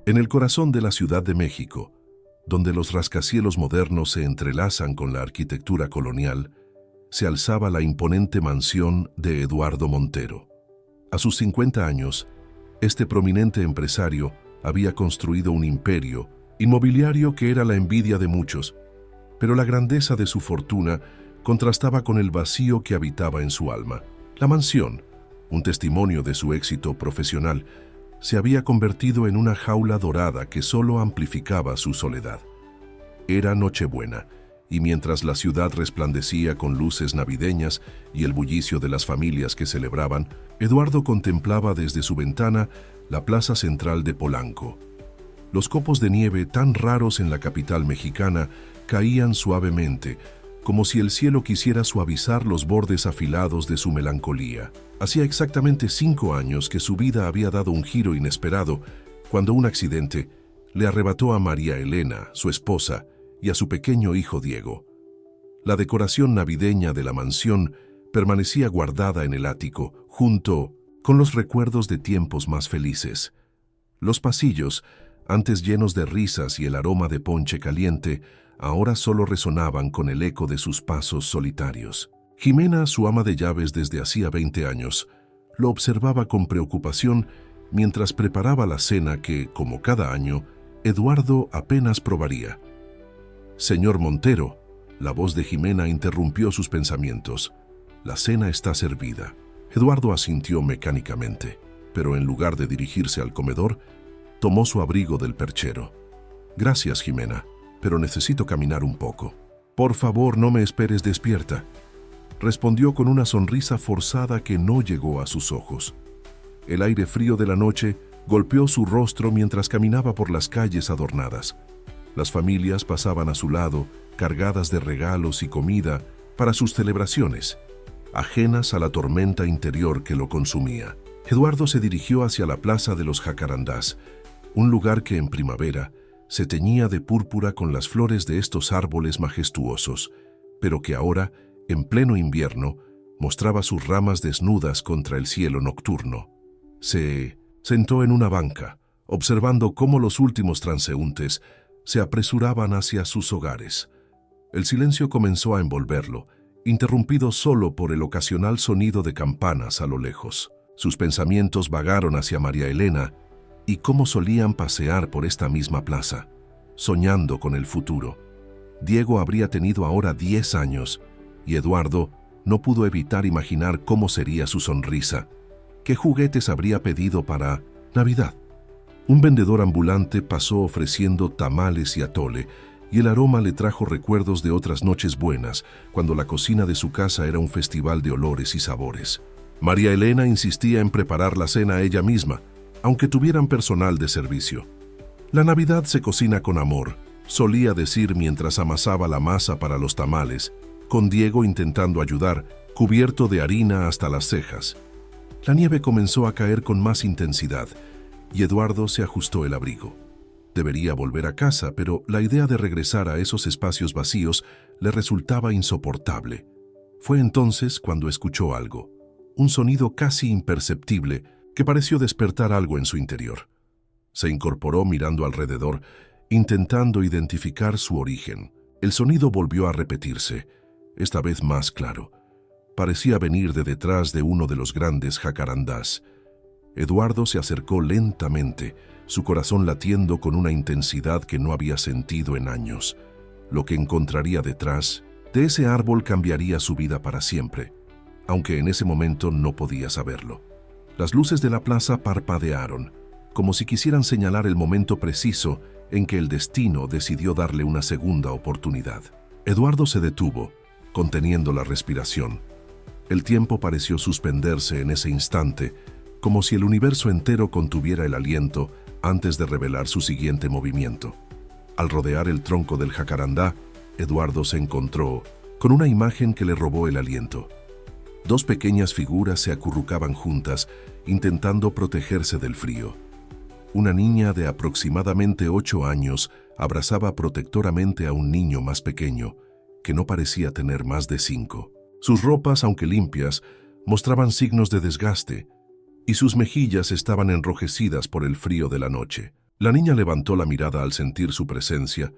En el corazón de la Ciudad de México, donde los rascacielos modernos se entrelazan con la arquitectura colonial, se alzaba la imponente mansión de Eduardo Montero. A sus 50 años, este prominente empresario había construido un imperio inmobiliario que era la envidia de muchos, pero la grandeza de su fortuna contrastaba con el vacío que habitaba en su alma. La mansión, un testimonio de su éxito profesional, se había convertido en una jaula dorada que solo amplificaba su soledad. Era Nochebuena, y mientras la ciudad resplandecía con luces navideñas y el bullicio de las familias que celebraban, Eduardo contemplaba desde su ventana la plaza central de Polanco. Los copos de nieve, tan raros en la capital mexicana, caían suavemente, como si el cielo quisiera suavizar los bordes afilados de su melancolía. Hacía exactamente 5 años que su vida había dado un giro inesperado, cuando un accidente le arrebató a María Elena, su esposa, y a su pequeño hijo Diego. La decoración navideña de la mansión permanecía guardada en el ático, junto con los recuerdos de tiempos más felices. Los pasillos, antes llenos de risas y el aroma de ponche caliente, ahora solo resonaban con el eco de sus pasos solitarios. Jimena, su ama de llaves desde hacía 20 años, lo observaba con preocupación mientras preparaba la cena que, como cada año, Eduardo apenas probaría. «Señor Montero», la voz de Jimena interrumpió sus pensamientos. «La cena está servida». Eduardo asintió mecánicamente, pero en lugar de dirigirse al comedor, tomó su abrigo del perchero. «Gracias, Jimena, pero necesito caminar un poco». «Por favor, no me esperes despierta», respondió con una sonrisa forzada que no llegó a sus ojos. El aire frío de la noche golpeó su rostro mientras caminaba por las calles adornadas. Las familias pasaban a su lado, cargadas de regalos y comida para sus celebraciones, ajenas a la tormenta interior que lo consumía. Eduardo se dirigió hacia la Plaza de los Jacarandás, un lugar que en primavera se teñía de púrpura con las flores de estos árboles majestuosos, pero que ahora, en pleno invierno, mostraba sus ramas desnudas contra el cielo nocturno. Se sentó en una banca, observando cómo los últimos transeúntes se apresuraban hacia sus hogares. El silencio comenzó a envolverlo, interrumpido solo por el ocasional sonido de campanas a lo lejos. Sus pensamientos vagaron hacia María Elena y cómo solían pasear por esta misma plaza, soñando con el futuro. Diego habría tenido ahora 10 años, y Eduardo no pudo evitar imaginar cómo sería su sonrisa. ¿Qué juguetes habría pedido para Navidad? Un vendedor ambulante pasó ofreciendo tamales y atole, y el aroma le trajo recuerdos de otras noches buenas, cuando la cocina de su casa era un festival de olores y sabores. María Elena insistía en preparar la cena ella misma, aunque tuvieran personal de servicio. «La Navidad se cocina con amor», solía decir mientras amasaba la masa para los tamales, con Diego intentando ayudar, cubierto de harina hasta las cejas. La nieve comenzó a caer con más intensidad, y Eduardo se ajustó el abrigo. Debería volver a casa, pero la idea de regresar a esos espacios vacíos le resultaba insoportable. Fue entonces cuando escuchó algo, un sonido casi imperceptible que pareció despertar algo en su interior. Se incorporó mirando alrededor, intentando identificar su origen. El sonido volvió a repetirse, esta vez más claro. Parecía venir de detrás de uno de los grandes jacarandás. Eduardo se acercó lentamente, su corazón latiendo con una intensidad que no había sentido en años. Lo que encontraría detrás de ese árbol cambiaría su vida para siempre, aunque en ese momento no podía saberlo. Las luces de la plaza parpadearon, como si quisieran señalar el momento preciso en que el destino decidió darle una segunda oportunidad. Eduardo se detuvo, conteniendo la respiración. El tiempo pareció suspenderse en ese instante, como si el universo entero contuviera el aliento antes de revelar su siguiente movimiento. Al rodear el tronco del jacarandá, Eduardo se encontró con una imagen que le robó el aliento. 2 pequeñas figuras se acurrucaban juntas, intentando protegerse del frío. Una niña de aproximadamente 8 años abrazaba protectoramente a un niño más pequeño, que no parecía tener más de 5. Sus ropas, aunque limpias, mostraban signos de desgaste, y sus mejillas estaban enrojecidas por el frío de la noche. La niña levantó la mirada al sentir su presencia,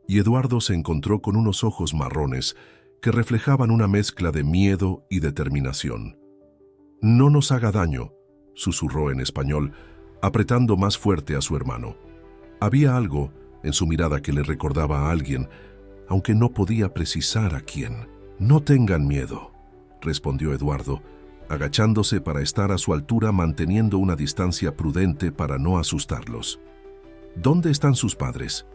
y Eduardo se encontró con unos ojos marrones que reflejaban una mezcla de miedo y determinación. «No nos haga daño», susurró en español, apretando más fuerte a su hermano. Había algo en su mirada que le recordaba a alguien, aunque no podía precisar a quién. «No tengan miedo», respondió Eduardo, agachándose para estar a su altura, manteniendo una distancia prudente para no asustarlos. «¿Dónde están sus padres?».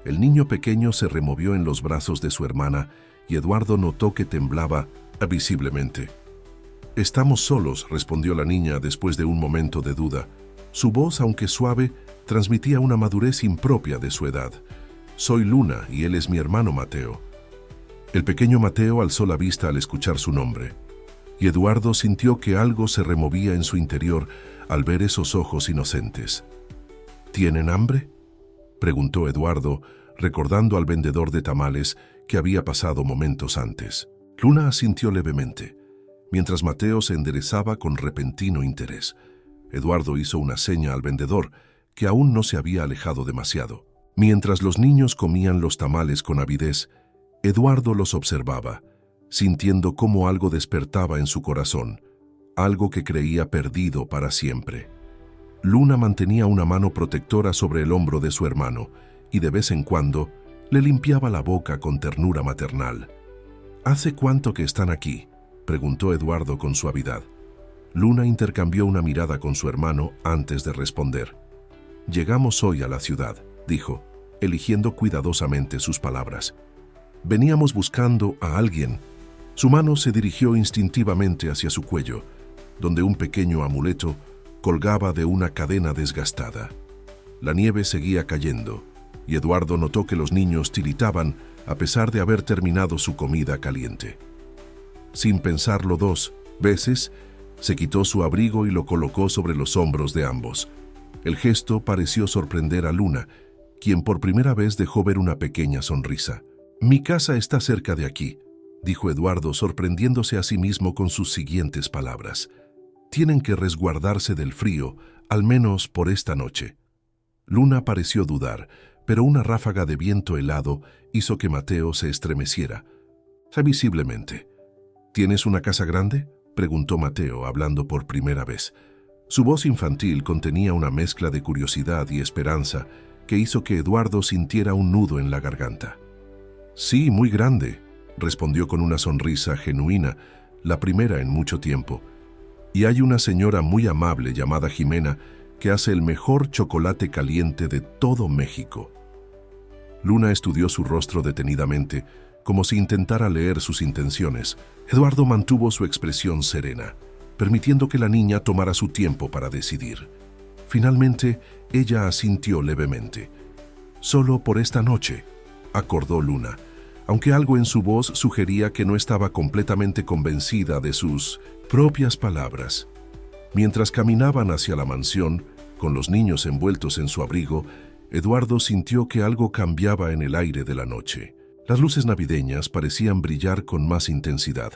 El niño pequeño se removió en los brazos de su hermana y Eduardo notó que temblaba visiblemente. «Estamos solos», respondió la niña después de un momento de duda. Su voz, aunque suave, transmitía una madurez impropia de su edad. «Soy Luna y él es mi hermano Mateo». El pequeño Mateo alzó la vista al escuchar su nombre, y Eduardo sintió que algo se removía en su interior al ver esos ojos inocentes. «¿Tienen hambre?», preguntó Eduardo, recordando al vendedor de tamales que había pasado momentos antes. Luna asintió levemente, mientras Mateo se enderezaba con repentino interés. Eduardo hizo una seña al vendedor, que aún no se había alejado demasiado. Mientras los niños comían los tamales con avidez, Eduardo los observaba, sintiendo cómo algo despertaba en su corazón, algo que creía perdido para siempre. Luna mantenía una mano protectora sobre el hombro de su hermano y de vez en cuando le limpiaba la boca con ternura maternal. «¿Hace cuánto que están aquí?», preguntó Eduardo con suavidad. Luna intercambió una mirada con su hermano antes de responder. «Llegamos hoy a la ciudad», dijo, eligiendo cuidadosamente sus palabras. «Veníamos buscando a alguien». Su mano se dirigió instintivamente hacia su cuello, donde un pequeño amuleto colgaba de una cadena desgastada. La nieve seguía cayendo, y Eduardo notó que los niños tiritaban a pesar de haber terminado su comida caliente. Sin pensarlo dos veces, se quitó su abrigo y lo colocó sobre los hombros de ambos. El gesto pareció sorprender a Luna, quien por primera vez dejó ver una pequeña sonrisa. «Mi casa está cerca de aquí», dijo Eduardo, sorprendiéndose a sí mismo con sus siguientes palabras. «Tienen que resguardarse del frío, al menos por esta noche». Luna pareció dudar, pero una ráfaga de viento helado hizo que Mateo se estremeciera. Visiblemente. «¿Tienes una casa grande?», preguntó Mateo, hablando por primera vez. Su voz infantil contenía una mezcla de curiosidad y esperanza que hizo que Eduardo sintiera un nudo en la garganta. «Sí, muy grande», respondió con una sonrisa genuina, la primera en mucho tiempo. «Y hay una señora muy amable llamada Jimena que hace el mejor chocolate caliente de todo México». Luna estudió su rostro detenidamente, como si intentara leer sus intenciones. Eduardo mantuvo su expresión serena, permitiendo que la niña tomara su tiempo para decidir. Finalmente, ella asintió levemente. «Solo por esta noche», acordó Luna, aunque algo en su voz sugería que no estaba completamente convencida de sus propias palabras. Mientras caminaban hacia la mansión, con los niños envueltos en su abrigo, Eduardo sintió que algo cambiaba en el aire de la noche. Las luces navideñas parecían brillar con más intensidad,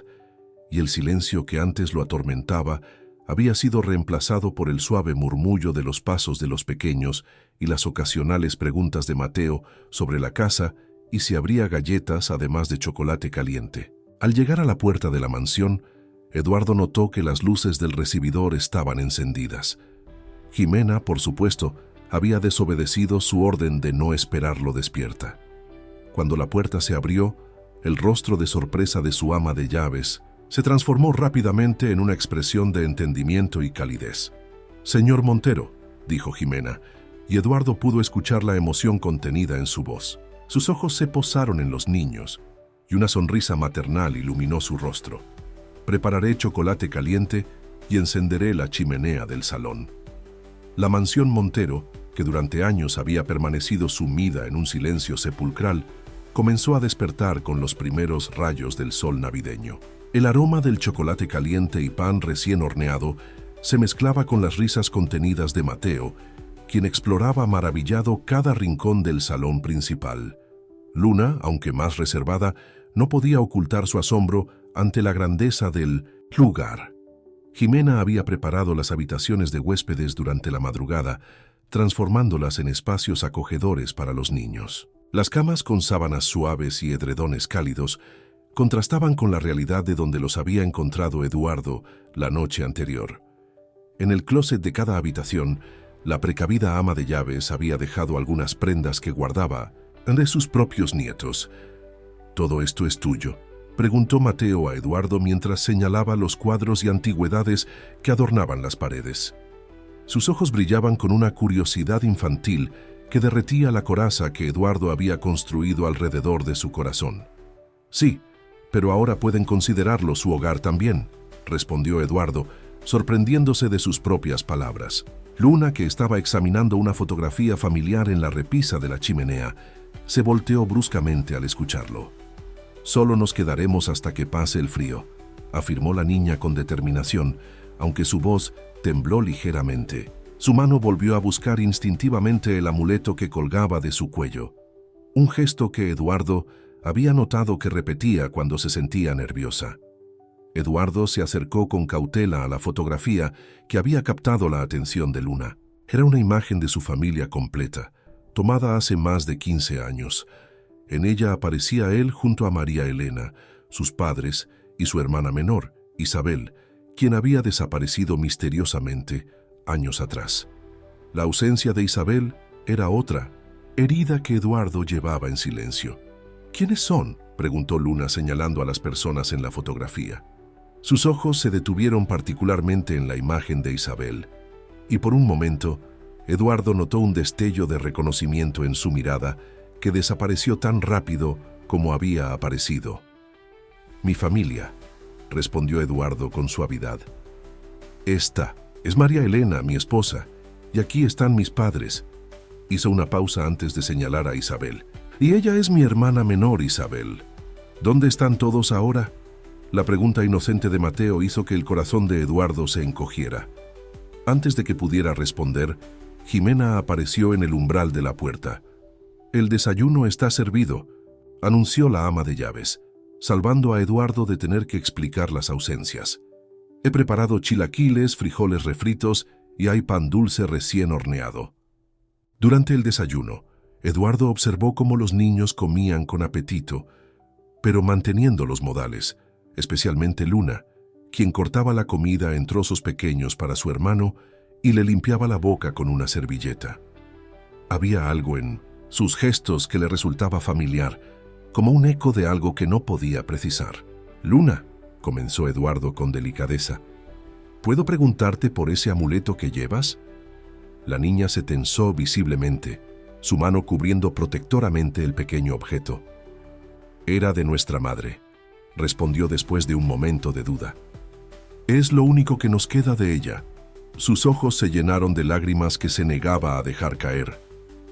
y el silencio que antes lo atormentaba había sido reemplazado por el suave murmullo de los pasos de los pequeños y las ocasionales preguntas de Mateo sobre la casa y si habría galletas además de chocolate caliente. Al llegar a la puerta de la mansión, Eduardo notó que las luces del recibidor estaban encendidas. Jimena, por supuesto, había desobedecido su orden de no esperarlo despierta. Cuando la puerta se abrió, el rostro de sorpresa de su ama de llaves se transformó rápidamente en una expresión de entendimiento y calidez. «Señor Montero», dijo Jimena, y Eduardo pudo escuchar la emoción contenida en su voz. Sus ojos se posaron en los niños, y una sonrisa maternal iluminó su rostro. «Prepararé chocolate caliente y encenderé la chimenea del salón». La mansión Montero, que durante años había permanecido sumida en un silencio sepulcral, comenzó a despertar con los primeros rayos del sol navideño. El aroma del chocolate caliente y pan recién horneado se mezclaba con las risas contenidas de Mateo, quien exploraba maravillado cada rincón del salón principal. Luna, aunque más reservada, no podía ocultar su asombro ante la grandeza del lugar. Jimena había preparado las habitaciones de huéspedes durante la madrugada, transformándolas en espacios acogedores para los niños. Las camas con sábanas suaves y edredones cálidos contrastaban con la realidad de donde los había encontrado Eduardo la noche anterior. En el closet de cada habitación, la precavida ama de llaves había dejado algunas prendas que guardaba de sus propios nietos. «¿Todo esto es tuyo?», preguntó Mateo a Eduardo mientras señalaba los cuadros y antigüedades que adornaban las paredes. Sus ojos brillaban con una curiosidad infantil que derretía la coraza que Eduardo había construido alrededor de su corazón. «Sí, pero ahora pueden considerarlo su hogar también», respondió Eduardo, sorprendiéndose de sus propias palabras. Luna, que estaba examinando una fotografía familiar en la repisa de la chimenea, se volteó bruscamente al escucharlo. «Solo nos quedaremos hasta que pase el frío», afirmó la niña con determinación, aunque su voz tembló ligeramente. Su mano volvió a buscar instintivamente el amuleto que colgaba de su cuello, un gesto que Eduardo había notado que repetía cuando se sentía nerviosa. Eduardo se acercó con cautela a la fotografía que había captado la atención de Luna. Era una imagen de su familia completa, tomada hace más de 15 años. En ella aparecía él junto a María Elena, sus padres y su hermana menor, Isabel, quien había desaparecido misteriosamente años atrás. La ausencia de Isabel era otra herida que Eduardo llevaba en silencio. «¿Quiénes son?», preguntó Luna señalando a las personas en la fotografía. Sus ojos se detuvieron particularmente en la imagen de Isabel, y por un momento, Eduardo notó un destello de reconocimiento en su mirada que desapareció tan rápido como había aparecido. «Mi familia», respondió Eduardo con suavidad. «Esta es María Elena, mi esposa, y aquí están mis padres». Hizo una pausa antes de señalar a Isabel. «Y ella es mi hermana menor, Isabel. ¿Dónde están todos ahora?». La pregunta inocente de Mateo hizo que el corazón de Eduardo se encogiera. Antes de que pudiera responder, Jimena apareció en el umbral de la puerta. «El desayuno está servido», anunció la ama de llaves, salvando a Eduardo de tener que explicar las ausencias. «He preparado chilaquiles, frijoles refritos y hay pan dulce recién horneado». Durante el desayuno, Eduardo observó cómo los niños comían con apetito, pero manteniendo los modales, especialmente Luna, quien cortaba la comida en trozos pequeños para su hermano y le limpiaba la boca con una servilleta. Había algo en sus gestos que le resultaba familiar, como un eco de algo que no podía precisar. «Luna», comenzó Eduardo con delicadeza, «¿puedo preguntarte por ese amuleto que llevas?». La niña se tensó visiblemente, su mano cubriendo protectoramente el pequeño objeto. «Era de nuestra madre», respondió después de un momento de duda. «Es lo único que nos queda de ella». Sus ojos se llenaron de lágrimas que se negaba a dejar caer.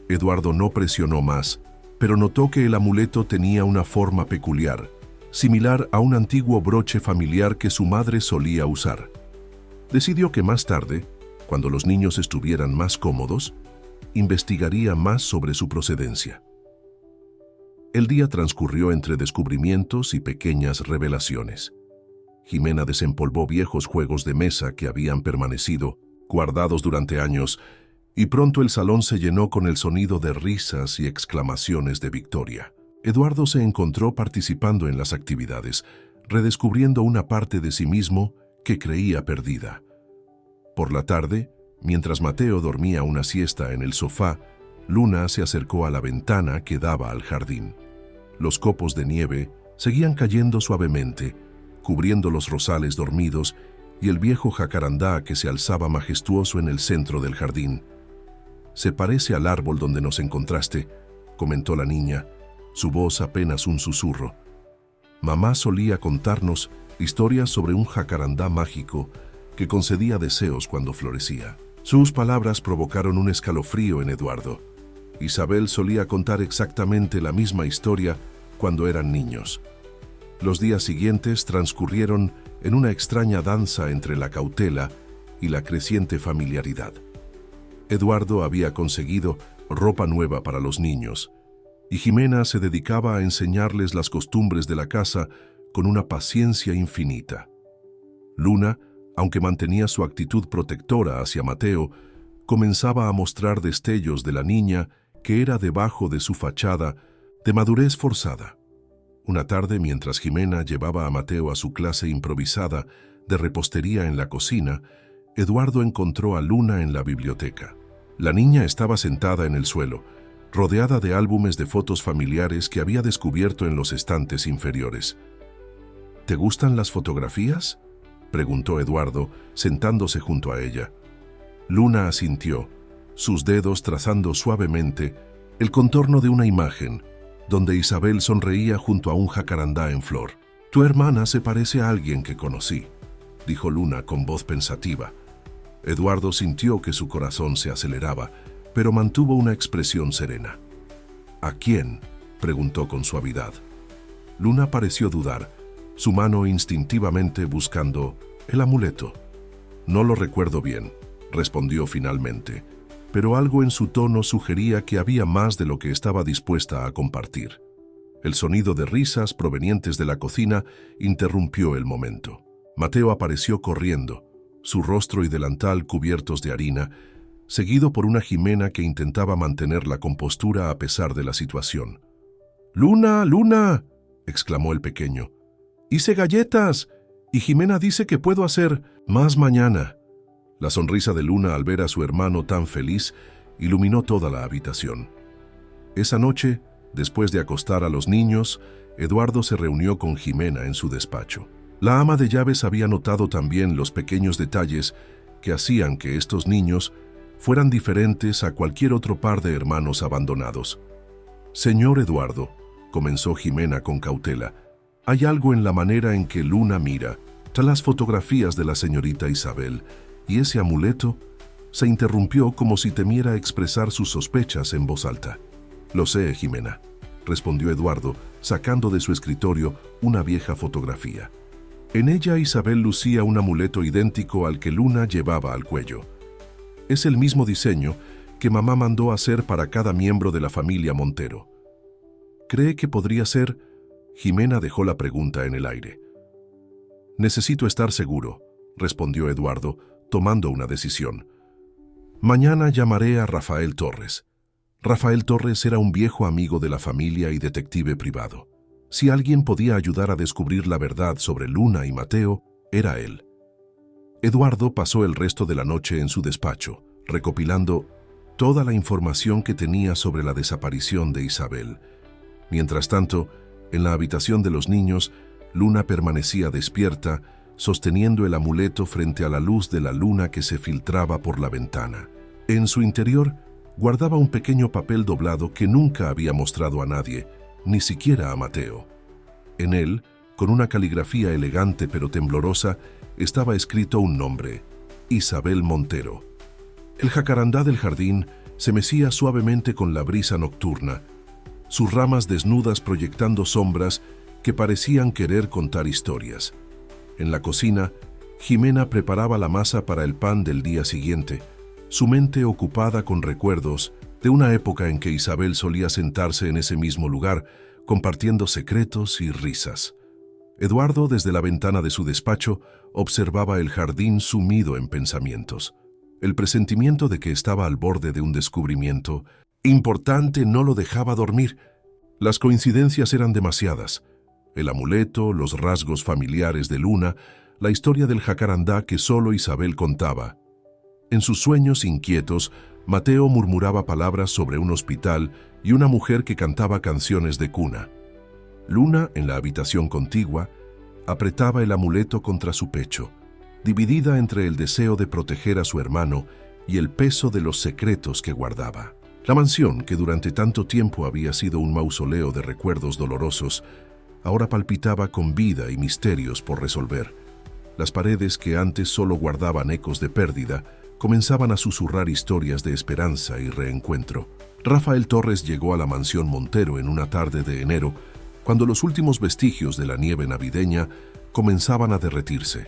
Eduardo no presionó más, pero notó que el amuleto tenía una forma peculiar, similar a un antiguo broche familiar que su madre solía usar. Decidió que más tarde, cuando los niños estuvieran más cómodos, investigaría más sobre su procedencia. El día transcurrió entre descubrimientos y pequeñas revelaciones. Jimena desempolvó viejos juegos de mesa que habían permanecido guardados durante años, y pronto el salón se llenó con el sonido de risas y exclamaciones de victoria. Eduardo se encontró participando en las actividades, redescubriendo una parte de sí mismo que creía perdida. Por la tarde, mientras Mateo dormía una siesta en el sofá, Luna se acercó a la ventana que daba al jardín. Los copos de nieve seguían cayendo suavemente, cubriendo los rosales dormidos y el viejo jacarandá que se alzaba majestuoso en el centro del jardín. «Se parece al árbol donde nos encontraste», comentó la niña, su voz apenas un susurro. «Mamá solía contarnos historias sobre un jacarandá mágico que concedía deseos cuando florecía». Sus palabras provocaron un escalofrío en Eduardo. Isabel solía contar exactamente la misma historia cuando eran niños. Los días siguientes transcurrieron en una extraña danza entre la cautela y la creciente familiaridad. Eduardo había conseguido ropa nueva para los niños, y Jimena se dedicaba a enseñarles las costumbres de la casa con una paciencia infinita. Luna, aunque mantenía su actitud protectora hacia Mateo, comenzaba a mostrar destellos de la niña que era debajo de su fachada de madurez forzada. Una tarde, mientras Jimena llevaba a Mateo a su clase improvisada de repostería en la cocina, Eduardo encontró a Luna en la biblioteca. La niña estaba sentada en el suelo, rodeada de álbumes de fotos familiares que había descubierto en los estantes inferiores. ¿Te gustan las fotografías?, preguntó Eduardo, sentándose junto a ella. Luna asintió, sus dedos trazando suavemente el contorno de una imagen, donde Isabel sonreía junto a un jacarandá en flor. «Tu hermana se parece a alguien que conocí», dijo Luna con voz pensativa. Eduardo sintió que su corazón se aceleraba, pero mantuvo una expresión serena. «¿A quién?», preguntó con suavidad. Luna pareció dudar, su mano instintivamente buscando el amuleto. «No lo recuerdo bien», respondió finalmente, pero algo en su tono sugería que había más de lo que estaba dispuesta a compartir. El sonido de risas provenientes de la cocina interrumpió el momento. Mateo apareció corriendo, su rostro y delantal cubiertos de harina, seguido por una Jimena que intentaba mantener la compostura a pesar de la situación. «¡Luna, Luna!», exclamó el pequeño. «¡Hice galletas! Y Jimena dice que puedo hacer más mañana». La sonrisa de Luna al ver a su hermano tan feliz iluminó toda la habitación. Esa noche, después de acostar a los niños, Eduardo se reunió con Jimena en su despacho. La ama de llaves había notado también los pequeños detalles que hacían que estos niños fueran diferentes a cualquier otro par de hermanos abandonados. «Señor Eduardo», comenzó Jimena con cautela, «hay algo en la manera en que Luna mira, tras las fotografías de la señorita Isabel, y ese amuleto», se interrumpió como si temiera expresar sus sospechas en voz alta. «Lo sé, Jimena», respondió Eduardo, sacando de su escritorio una vieja fotografía. En ella Isabel lucía un amuleto idéntico al que Luna llevaba al cuello. Es el mismo diseño que mamá mandó hacer para cada miembro de la familia Montero. ¿Cree que podría ser? Jimena dejó la pregunta en el aire. «Necesito estar seguro», respondió Eduardo, tomando una decisión. «Mañana llamaré a Rafael Torres». Rafael Torres era un viejo amigo de la familia y detective privado. Si alguien podía ayudar a descubrir la verdad sobre Luna y Mateo, era él. Eduardo pasó el resto de la noche en su despacho, recopilando toda la información que tenía sobre la desaparición de Isabel. Mientras tanto, en la habitación de los niños, Luna permanecía despierta, sosteniendo el amuleto frente a la luz de la luna que se filtraba por la ventana. En su interior, guardaba un pequeño papel doblado que nunca había mostrado a nadie, ni siquiera a Mateo. En él, con una caligrafía elegante pero temblorosa, estaba escrito un nombre: Isabel Montero. El jacarandá del jardín se mecía suavemente con la brisa nocturna, sus ramas desnudas proyectando sombras que parecían querer contar historias. En la cocina, Jimena preparaba la masa para el pan del día siguiente, su mente ocupada con recuerdos de una época en que Isabel solía sentarse en ese mismo lugar, compartiendo secretos y risas. Eduardo, desde la ventana de su despacho, observaba el jardín sumido en pensamientos. El presentimiento de que estaba al borde de un descubrimiento importante no lo dejaba dormir. Las coincidencias eran demasiadas. El amuleto, los rasgos familiares de Luna, la historia del jacarandá que solo Isabel contaba. En sus sueños inquietos, Mateo murmuraba palabras sobre un hospital y una mujer que cantaba canciones de cuna. Luna, en la habitación contigua, apretaba el amuleto contra su pecho, dividida entre el deseo de proteger a su hermano y el peso de los secretos que guardaba. La mansión, que durante tanto tiempo había sido un mausoleo de recuerdos dolorosos, ahora palpitaba con vida y misterios por resolver. Las paredes, que antes solo guardaban ecos de pérdida, comenzaban a susurrar historias de esperanza y reencuentro. Rafael Torres llegó a la mansión Montero en una tarde de enero, cuando los últimos vestigios de la nieve navideña comenzaban a derretirse.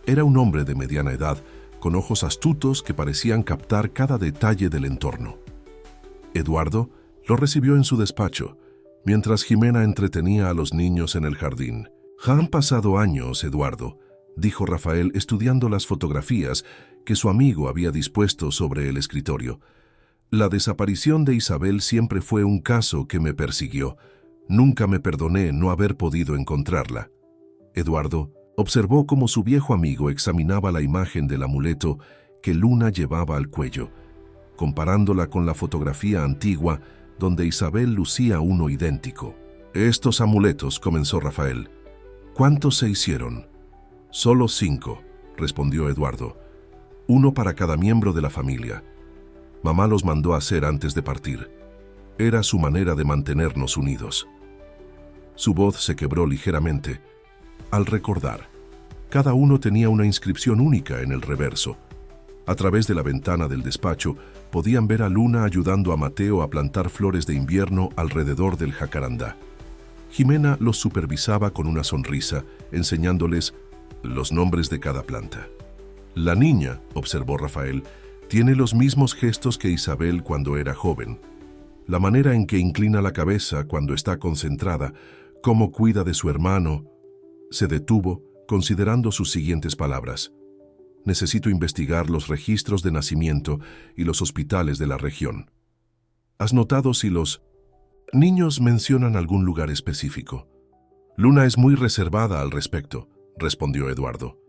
Era un hombre de mediana edad, con ojos astutos que parecían captar cada detalle del entorno. Eduardo lo recibió en su despacho, mientras Jimena entretenía a los niños en el jardín. «Han pasado años, Eduardo», dijo Rafael estudiando las fotografías que su amigo había dispuesto sobre el escritorio. La desaparición de Isabel siempre fue un caso que me persiguió. Nunca me perdoné no haber podido encontrarla. Eduardo observó cómo su viejo amigo examinaba la imagen del amuleto que Luna llevaba al cuello, comparándola con la fotografía antigua donde Isabel lucía uno idéntico. «Estos amuletos», comenzó Rafael. «¿Cuántos se hicieron?» «Solo 5», respondió Eduardo. «Uno para cada miembro de la familia. Mamá los mandó a hacer antes de partir. Era su manera de mantenernos unidos». Su voz se quebró ligeramente al recordar. Cada uno tenía una inscripción única en el reverso. A través de la ventana del despacho podían ver a Luna ayudando a Mateo a plantar flores de invierno alrededor del jacarandá. Jimena los supervisaba con una sonrisa, enseñándoles los nombres de cada planta. «La niña», observó Rafael, «tiene los mismos gestos que Isabel cuando era joven. La manera en que inclina la cabeza cuando está concentrada, cómo cuida de su hermano». Se detuvo, considerando sus siguientes palabras. «Necesito investigar los registros de nacimiento y los hospitales de la región. ¿Has notado si los niños mencionan algún lugar específico?» «Luna es muy reservada al respecto», respondió Eduardo.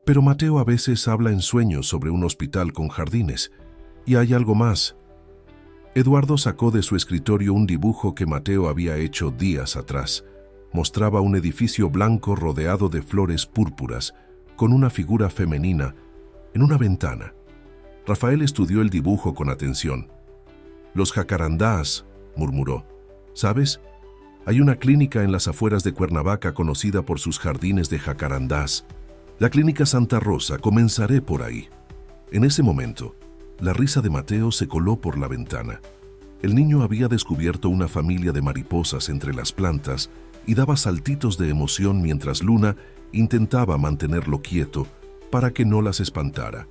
«Pero Mateo a veces habla en sueños sobre un hospital con jardines. Y hay algo más». Eduardo sacó de su escritorio un dibujo que Mateo había hecho días atrás. Mostraba un edificio blanco rodeado de flores púrpuras, con una figura femenina, en una ventana. Rafael estudió el dibujo con atención. «Los jacarandás», murmuró. «¿Sabes? Hay una clínica en las afueras de Cuernavaca conocida por sus jardines de jacarandás. La Clínica Santa Rosa, comenzaré por ahí». En ese momento, la risa de Mateo se coló por la ventana. El niño había descubierto una familia de mariposas entre las plantas y daba saltitos de emoción mientras Luna intentaba mantenerlo quieto para que no las espantara.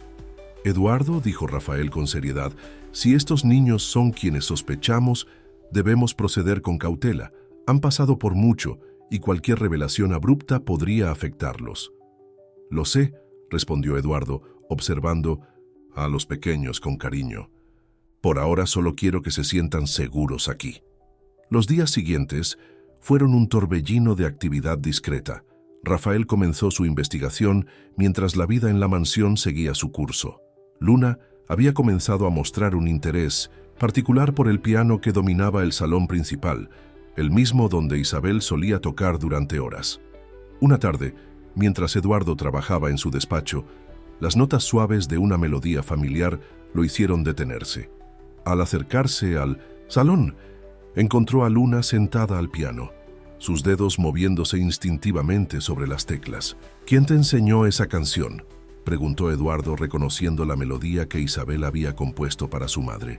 «Eduardo», dijo Rafael con seriedad, «si estos niños son quienes sospechamos, debemos proceder con cautela. Han pasado por mucho y cualquier revelación abrupta podría afectarlos». «Lo sé», respondió Eduardo, observando a los pequeños con cariño. «Por ahora solo quiero que se sientan seguros aquí». Los días siguientes fueron un torbellino de actividad discreta. Rafael comenzó su investigación mientras la vida en la mansión seguía su curso. Luna había comenzado a mostrar un interés particular por el piano que dominaba el salón principal, el mismo donde Isabel solía tocar durante horas. Una tarde, mientras Eduardo trabajaba en su despacho, las notas suaves de una melodía familiar lo hicieron detenerse. Al acercarse al salón, encontró a Luna sentada al piano, sus dedos moviéndose instintivamente sobre las teclas. «¿Quién te enseñó esa canción?», preguntó Eduardo, reconociendo la melodía que Isabel había compuesto para su madre.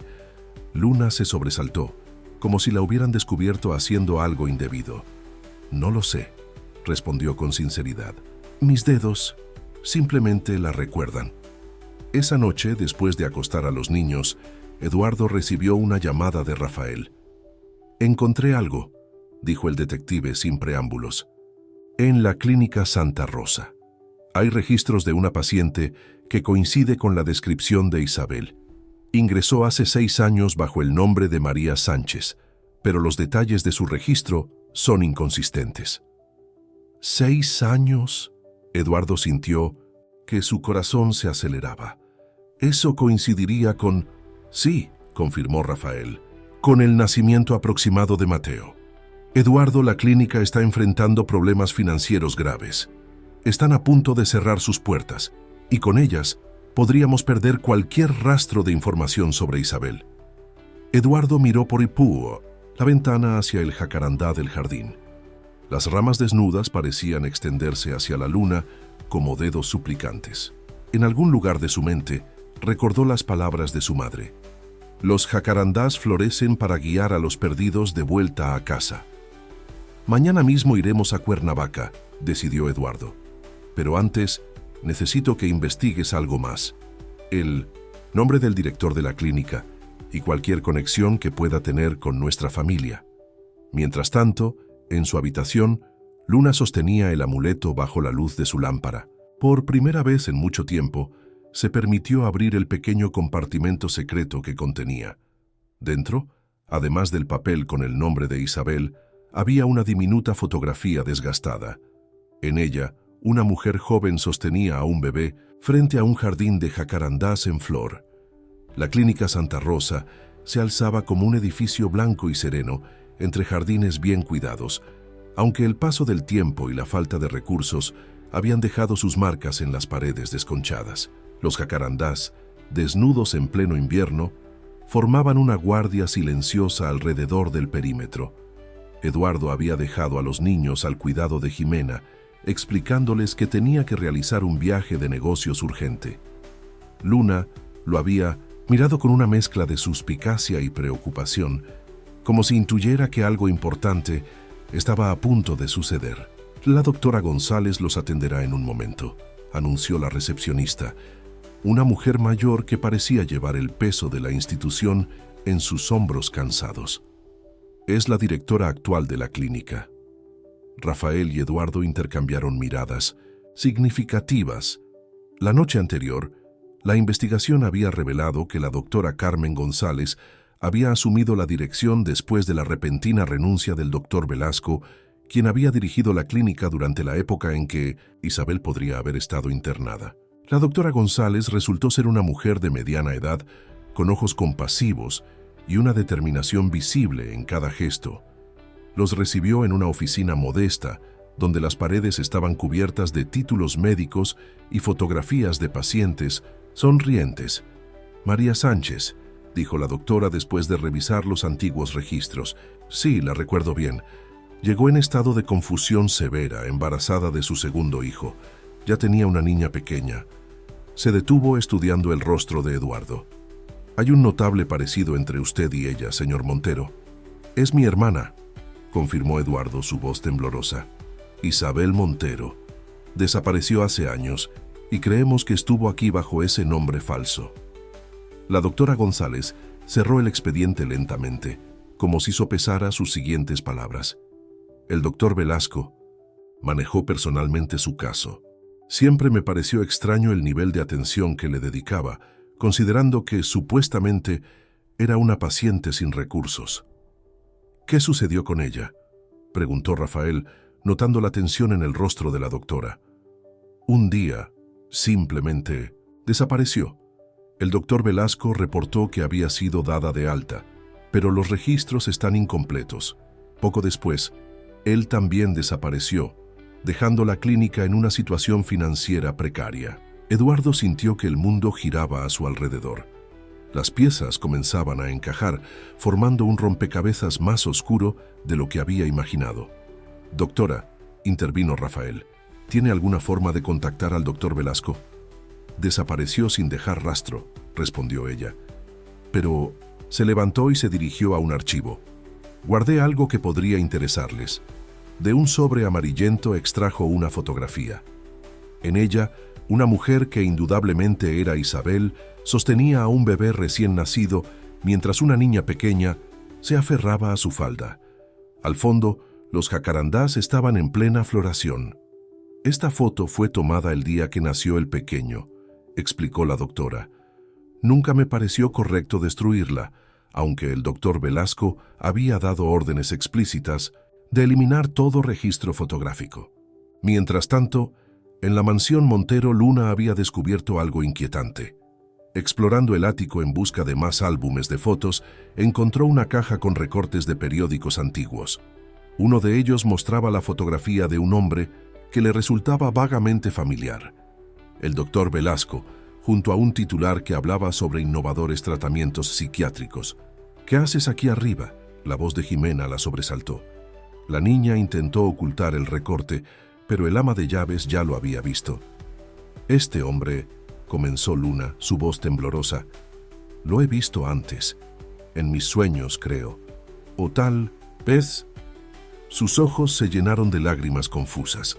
Luna se sobresaltó, como si la hubieran descubierto haciendo algo indebido. «No lo sé», respondió con sinceridad. «Mis dedos simplemente la recuerdan». Esa noche, después de acostar a los niños, Eduardo recibió una llamada de Rafael. «Encontré algo», dijo el detective sin preámbulos. «En la Clínica Santa Rosa. Hay registros de una paciente que coincide con la descripción de Isabel. Ingresó hace 6 años bajo el nombre de María Sánchez, pero los detalles de su registro son inconsistentes». «¿6 años?» Eduardo sintió que su corazón se aceleraba. «Eso coincidiría con...» «Sí», confirmó Rafael, «con el nacimiento aproximado de Mateo. Eduardo, la clínica está enfrentando problemas financieros graves. Están a punto de cerrar sus puertas, y con ellas podríamos perder cualquier rastro de información sobre Isabel». Eduardo miró por la ventana hacia el jacarandá del jardín. Las ramas desnudas parecían extenderse hacia la luna como dedos suplicantes. En algún lugar de su mente recordó las palabras de su madre. «Los jacarandás florecen para guiar a los perdidos de vuelta a casa». «Mañana mismo iremos a Cuernavaca», decidió Eduardo. «Pero antes, necesito que investigues algo más. El nombre del director de la clínica y cualquier conexión que pueda tener con nuestra familia». Mientras tanto, en su habitación, Luna sostenía el amuleto bajo la luz de su lámpara. Por primera vez en mucho tiempo, se permitió abrir el pequeño compartimento secreto que contenía. Dentro, además del papel con el nombre de Isabel, había una diminuta fotografía desgastada. En ella, una mujer joven sostenía a un bebé frente a un jardín de jacarandás en flor. La Clínica Santa Rosa se alzaba como un edificio blanco y sereno entre jardines bien cuidados, aunque el paso del tiempo y la falta de recursos habían dejado sus marcas en las paredes desconchadas. Los jacarandás, desnudos en pleno invierno, formaban una guardia silenciosa alrededor del perímetro. Eduardo había dejado a los niños al cuidado de Jimena, explicándoles que tenía que realizar un viaje de negocios urgente. Luna lo había mirado con una mezcla de suspicacia y preocupación, como si intuyera que algo importante estaba a punto de suceder. La doctora González los atenderá en un momento, anunció la recepcionista, una mujer mayor que parecía llevar el peso de la institución en sus hombros cansados. Es la directora actual de la clínica. Rafael y Eduardo intercambiaron miradas significativas. La noche anterior, la investigación había revelado que la doctora Carmen González había asumido la dirección después de la repentina renuncia del doctor Velasco, quien había dirigido la clínica durante la época en que Isabel podría haber estado internada. La doctora González resultó ser una mujer de mediana edad, con ojos compasivos y una determinación visible en cada gesto. Los recibió en una oficina modesta, donde las paredes estaban cubiertas de títulos médicos y fotografías de pacientes sonrientes. María Sánchez, dijo la doctora después de revisar los antiguos registros. Sí, la recuerdo bien. Llegó en estado de confusión severa, embarazada de su segundo hijo. Ya tenía una niña pequeña. Se detuvo estudiando el rostro de Eduardo. Hay un notable parecido entre usted y ella, señor Montero. Es mi hermana, confirmó Eduardo, su voz temblorosa. Isabel Montero. Desapareció hace años y creemos que estuvo aquí bajo ese nombre falso. La doctora González cerró el expediente lentamente, como si sopesara sus siguientes palabras. El doctor Velasco manejó personalmente su caso. Siempre me pareció extraño el nivel de atención que le dedicaba, considerando que, supuestamente, era una paciente sin recursos. ¿Qué sucedió con ella?, preguntó Rafael, notando la tensión en el rostro de la doctora. Un día, simplemente, desapareció. El doctor Velasco reportó que había sido dada de alta, pero los registros están incompletos. Poco después, él también desapareció, dejando la clínica en una situación financiera precaria. Eduardo sintió que el mundo giraba a su alrededor. Las piezas comenzaban a encajar, formando un rompecabezas más oscuro de lo que había imaginado. Doctora, intervino Rafael, ¿tiene alguna forma de contactar al doctor Velasco? Desapareció sin dejar rastro, respondió ella. Pero se levantó y se dirigió a un archivo. Guardé algo que podría interesarles. De un sobre amarillento extrajo una fotografía. En ella, una mujer que indudablemente era Isabel sostenía a un bebé recién nacido mientras una niña pequeña se aferraba a su falda. Al fondo, los jacarandás estaban en plena floración. Esta foto fue tomada el día que nació el pequeño, explicó la doctora. Nunca me pareció correcto destruirla, aunque el doctor Velasco había dado órdenes explícitas de eliminar todo registro fotográfico. Mientras tanto, en la mansión Montero, Luna había descubierto algo inquietante. Explorando el ático en busca de más álbumes de fotos, encontró una caja con recortes de periódicos antiguos. Uno de ellos mostraba la fotografía de un hombre que le resultaba vagamente familiar. El doctor Velasco, junto a un titular que hablaba sobre innovadores tratamientos psiquiátricos. ¿Qué haces aquí arriba?, la voz de Jimena la sobresaltó. La niña intentó ocultar el recorte, pero el ama de llaves ya lo había visto. Este hombre, comenzó Luna, su voz temblorosa, lo he visto antes, en mis sueños, creo. O tal vez. Sus ojos se llenaron de lágrimas confusas.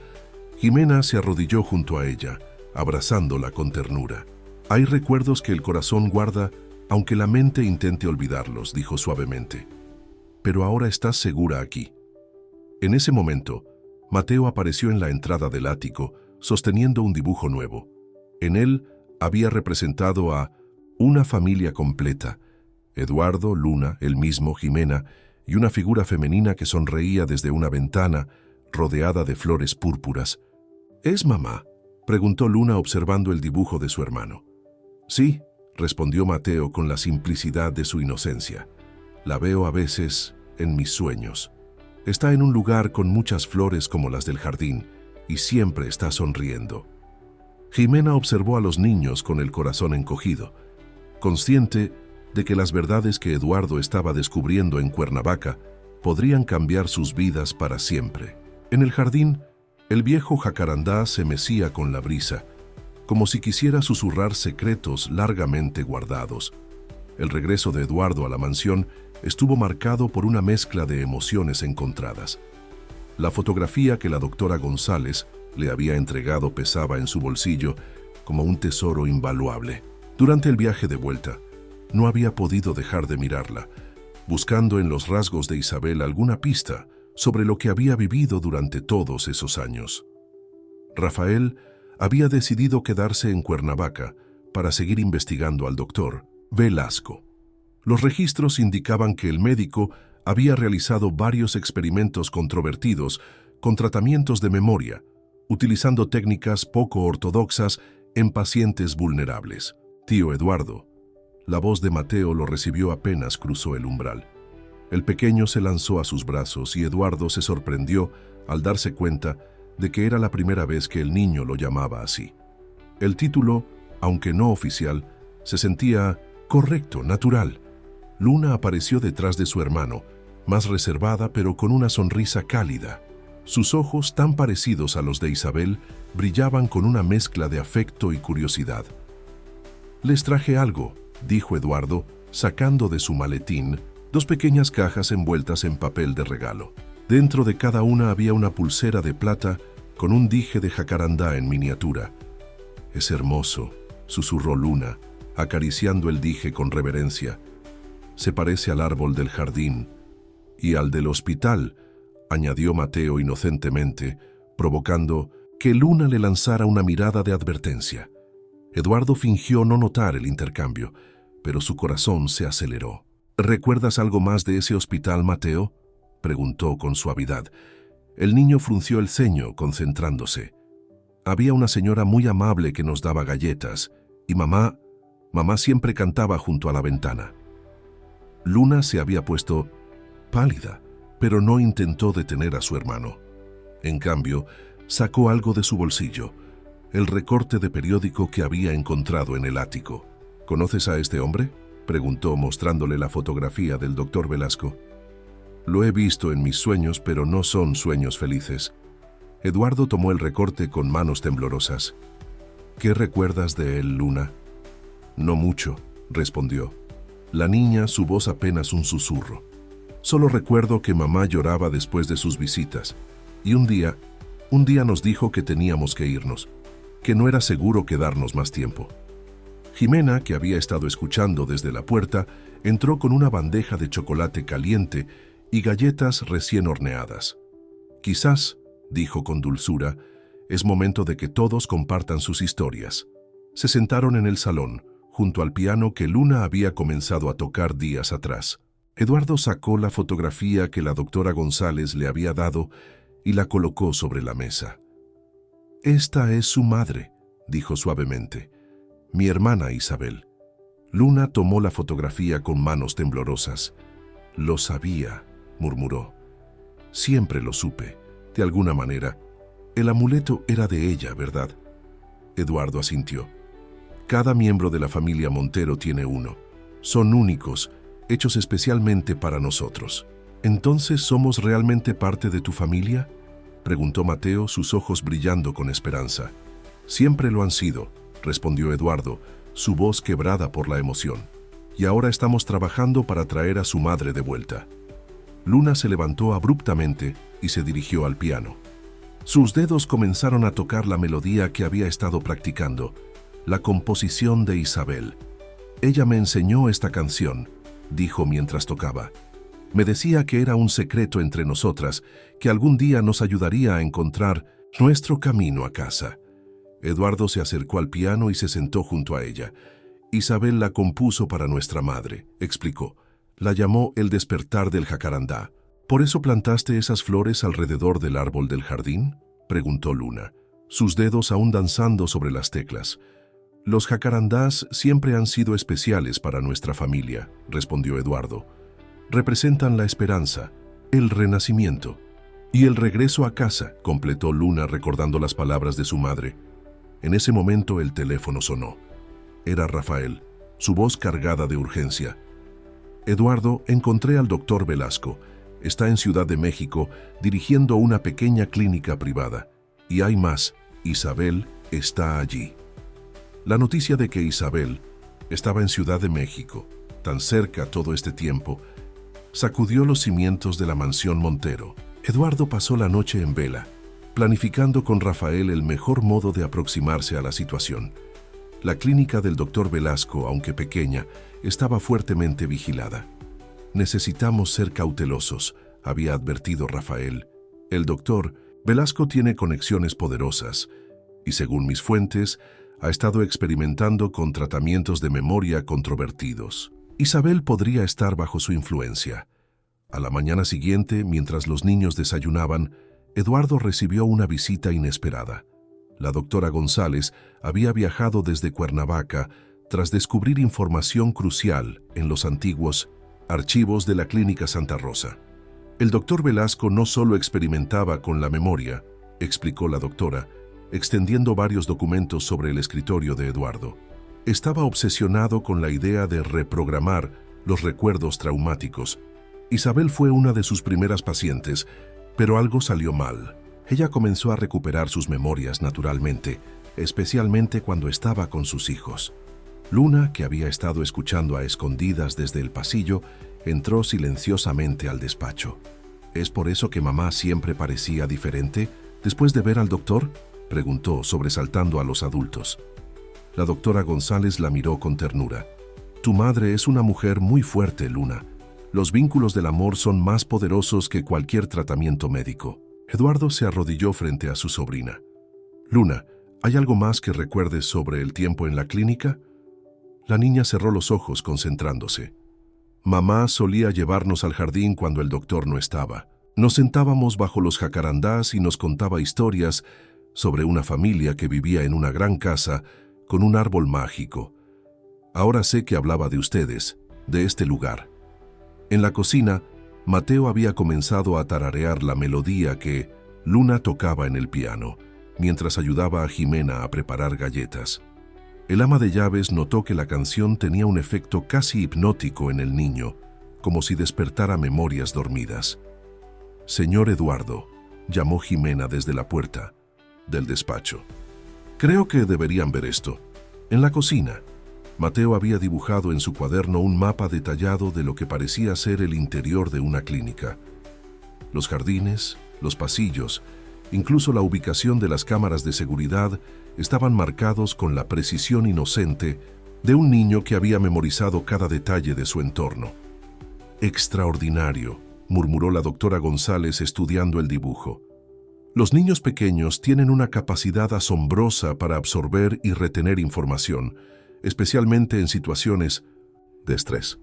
Jimena se arrodilló junto a ella, abrazándola con ternura. Hay recuerdos que el corazón guarda, aunque la mente intente olvidarlos, dijo suavemente. Pero ahora estás segura aquí. En ese momento, Mateo apareció en la entrada del ático, sosteniendo un dibujo nuevo. En él había representado a una familia completa: Eduardo, Luna, él mismo, Jimena, y una figura femenina que sonreía desde una ventana rodeada de flores púrpuras. ¿Es mamá?, preguntó Luna observando el dibujo de su hermano. Sí, respondió Mateo con la simplicidad de su inocencia. La veo a veces en mis sueños. Está en un lugar con muchas flores como las del jardín y siempre está sonriendo. Jimena observó a los niños con el corazón encogido, consciente de que las verdades que Eduardo estaba descubriendo en Cuernavaca podrían cambiar sus vidas para siempre. En el jardín, el viejo jacarandá se mecía con la brisa, como si quisiera susurrar secretos largamente guardados. El regreso de Eduardo a la mansión estuvo marcado por una mezcla de emociones encontradas. La fotografía que la doctora González le había entregado pesaba en su bolsillo como un tesoro invaluable. Durante el viaje de vuelta, no había podido dejar de mirarla, buscando en los rasgos de Isabel alguna pista sobre lo que había vivido durante todos esos años. Rafael había decidido quedarse en Cuernavaca para seguir investigando al doctor Velasco. Los registros indicaban que el médico había realizado varios experimentos controvertidos con tratamientos de memoria, utilizando técnicas poco ortodoxas en pacientes vulnerables. Tío Eduardo. La voz de Mateo lo recibió apenas cruzó el umbral. El pequeño se lanzó a sus brazos y Eduardo se sorprendió al darse cuenta de que era la primera vez que el niño lo llamaba así. El título, aunque no oficial, se sentía correcto, natural. Luna apareció detrás de su hermano, más reservada pero con una sonrisa cálida. Sus ojos, tan parecidos a los de Isabel, brillaban con una mezcla de afecto y curiosidad. «Les traje algo», dijo Eduardo, sacando de su maletín 2 pequeñas cajas envueltas en papel de regalo. Dentro de cada una había una pulsera de plata con un dije de jacarandá en miniatura. «Es hermoso», susurró Luna, acariciando el dije con reverencia. «Se parece al árbol del jardín y al del hospital», añadió Mateo inocentemente, provocando que Luna le lanzara una mirada de advertencia. Eduardo fingió no notar el intercambio, pero su corazón se aceleró. «¿Recuerdas algo más de ese hospital, Mateo?», preguntó con suavidad. El niño frunció el ceño, concentrándose. «Había una señora muy amable que nos daba galletas, y mamá siempre cantaba junto a la ventana». Luna se había puesto pálida, pero no intentó detener a su hermano. En cambio, sacó algo de su bolsillo, el recorte de periódico que había encontrado en el ático. «¿Conoces a este hombre?», preguntó mostrándole la fotografía del doctor Velasco. «Lo he visto en mis sueños, pero no son sueños felices». Eduardo tomó el recorte con manos temblorosas. «¿Qué recuerdas de él, Luna?». «No mucho», respondió. La niña, su voz apenas un susurro. «Solo recuerdo que mamá lloraba después de sus visitas, y un día nos dijo que teníamos que irnos, que no era seguro quedarnos más tiempo». Jimena, que había estado escuchando desde la puerta, entró con una bandeja de chocolate caliente y galletas recién horneadas. «Quizás», dijo con dulzura, «es momento de que todos compartan sus historias». Se sentaron en el salón, junto al piano que Luna había comenzado a tocar días atrás. Eduardo sacó la fotografía que la doctora González le había dado y la colocó sobre la mesa. «Esta es su madre», dijo suavemente, «mi hermana Isabel». Luna tomó la fotografía con manos temblorosas. «Lo sabía», murmuró. «Siempre lo supe, de alguna manera. El amuleto era de ella, ¿verdad?». Eduardo asintió. «Cada miembro de la familia Montero tiene uno. Son únicos, hechos especialmente para nosotros». «¿Entonces somos realmente parte de tu familia?», preguntó Mateo, sus ojos brillando con esperanza. «Siempre lo han sido», respondió Eduardo, su voz quebrada por la emoción. «Y ahora estamos trabajando para traer a su madre de vuelta». Luna se levantó abruptamente y se dirigió al piano. Sus dedos comenzaron a tocar la melodía que había estado practicando, la composición de Isabel. «Ella me enseñó esta canción», dijo mientras tocaba. «Me decía que era un secreto entre nosotras, que algún día nos ayudaría a encontrar nuestro camino a casa». Eduardo se acercó al piano y se sentó junto a ella. Isabel la compuso para nuestra madre, explicó. La llamó El despertar del jacarandá. ¿Por eso plantaste esas flores alrededor del árbol del jardín?, preguntó Luna, sus dedos aún danzando sobre las teclas. Los jacarandás siempre han sido especiales para nuestra familia, respondió Eduardo. Representan la esperanza, el renacimiento y el regreso a casa, completó Luna recordando las palabras de su madre. En ese momento el teléfono sonó. Era Rafael, su voz cargada de urgencia. Eduardo, encontré al doctor Velasco. Está en Ciudad de México dirigiendo una pequeña clínica privada. Y hay más, Isabel está allí. La noticia de que Isabel estaba en Ciudad de México, tan cerca todo este tiempo, sacudió los cimientos de la mansión Montero. Eduardo pasó la noche en vela, planificando con Rafael el mejor modo de aproximarse a la situación. La clínica del doctor Velasco, aunque pequeña, estaba fuertemente vigilada. Necesitamos ser cautelosos, había advertido Rafael. El doctor Velasco tiene conexiones poderosas y, según mis fuentes, ha estado experimentando con tratamientos de memoria controvertidos. Isabel podría estar bajo su influencia. A la mañana siguiente, mientras los niños desayunaban, Eduardo recibió una visita inesperada. La doctora González había viajado desde Cuernavaca tras descubrir información crucial en los antiguos archivos de la Clínica Santa Rosa. El doctor Velasco no solo experimentaba con la memoria, explicó la doctora, extendiendo varios documentos sobre el escritorio de Eduardo. Estaba obsesionado con la idea de reprogramar los recuerdos traumáticos. Isabel fue una de sus primeras pacientes, pero algo salió mal. Ella comenzó a recuperar sus memorias naturalmente, especialmente cuando estaba con sus hijos. Luna, que había estado escuchando a escondidas desde el pasillo, entró silenciosamente al despacho. ¿Es por eso que mamá siempre parecía diferente después de ver al doctor?, preguntó, sobresaltando a los adultos. La doctora González la miró con ternura. Tu madre es una mujer muy fuerte, Luna. Los vínculos del amor son más poderosos que cualquier tratamiento médico. Eduardo se arrodilló frente a su sobrina. Luna, ¿hay algo más que recuerdes sobre el tiempo en la clínica? La niña cerró los ojos concentrándose. Mamá solía llevarnos al jardín cuando el doctor no estaba. Nos sentábamos bajo los jacarandás y nos contaba historias sobre una familia que vivía en una gran casa con un árbol mágico. Ahora sé que hablaba de ustedes, de este lugar. En la cocina, Mateo había comenzado a tararear la melodía que Luna tocaba en el piano, mientras ayudaba a Jimena a preparar galletas. El ama de llaves notó que la canción tenía un efecto casi hipnótico en el niño, como si despertara memorias dormidas. Señor Eduardo, llamó Jimena desde la puerta del despacho. Creo que deberían ver esto. En la cocina, Mateo había dibujado en su cuaderno un mapa detallado de lo que parecía ser el interior de una clínica. Los jardines, los pasillos, incluso la ubicación de las cámaras de seguridad estaban marcados con la precisión inocente de un niño que había memorizado cada detalle de su entorno. Extraordinario, murmuró la doctora González estudiando el dibujo. Los niños pequeños tienen una capacidad asombrosa para absorber y retener información, especialmente en situaciones de estrés.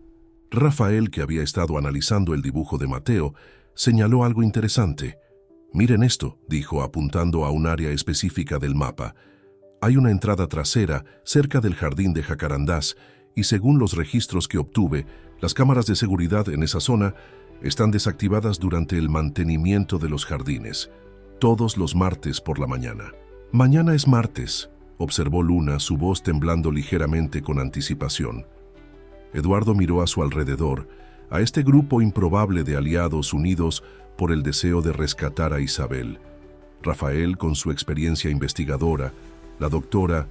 Rafael, que había estado analizando el dibujo de Mateo, señaló algo interesante. Miren esto, dijo apuntando a un área específica del mapa. Hay una entrada trasera cerca del jardín de jacarandás y según los registros que obtuve, las cámaras de seguridad en esa zona están desactivadas durante el mantenimiento de los jardines, todos los martes por la mañana. Mañana es martes, observó Luna, su voz temblando ligeramente con anticipación. Eduardo miró a su alrededor, a este grupo improbable de aliados unidos por el deseo de rescatar a Isabel. Rafael con su experiencia investigadora, la doctora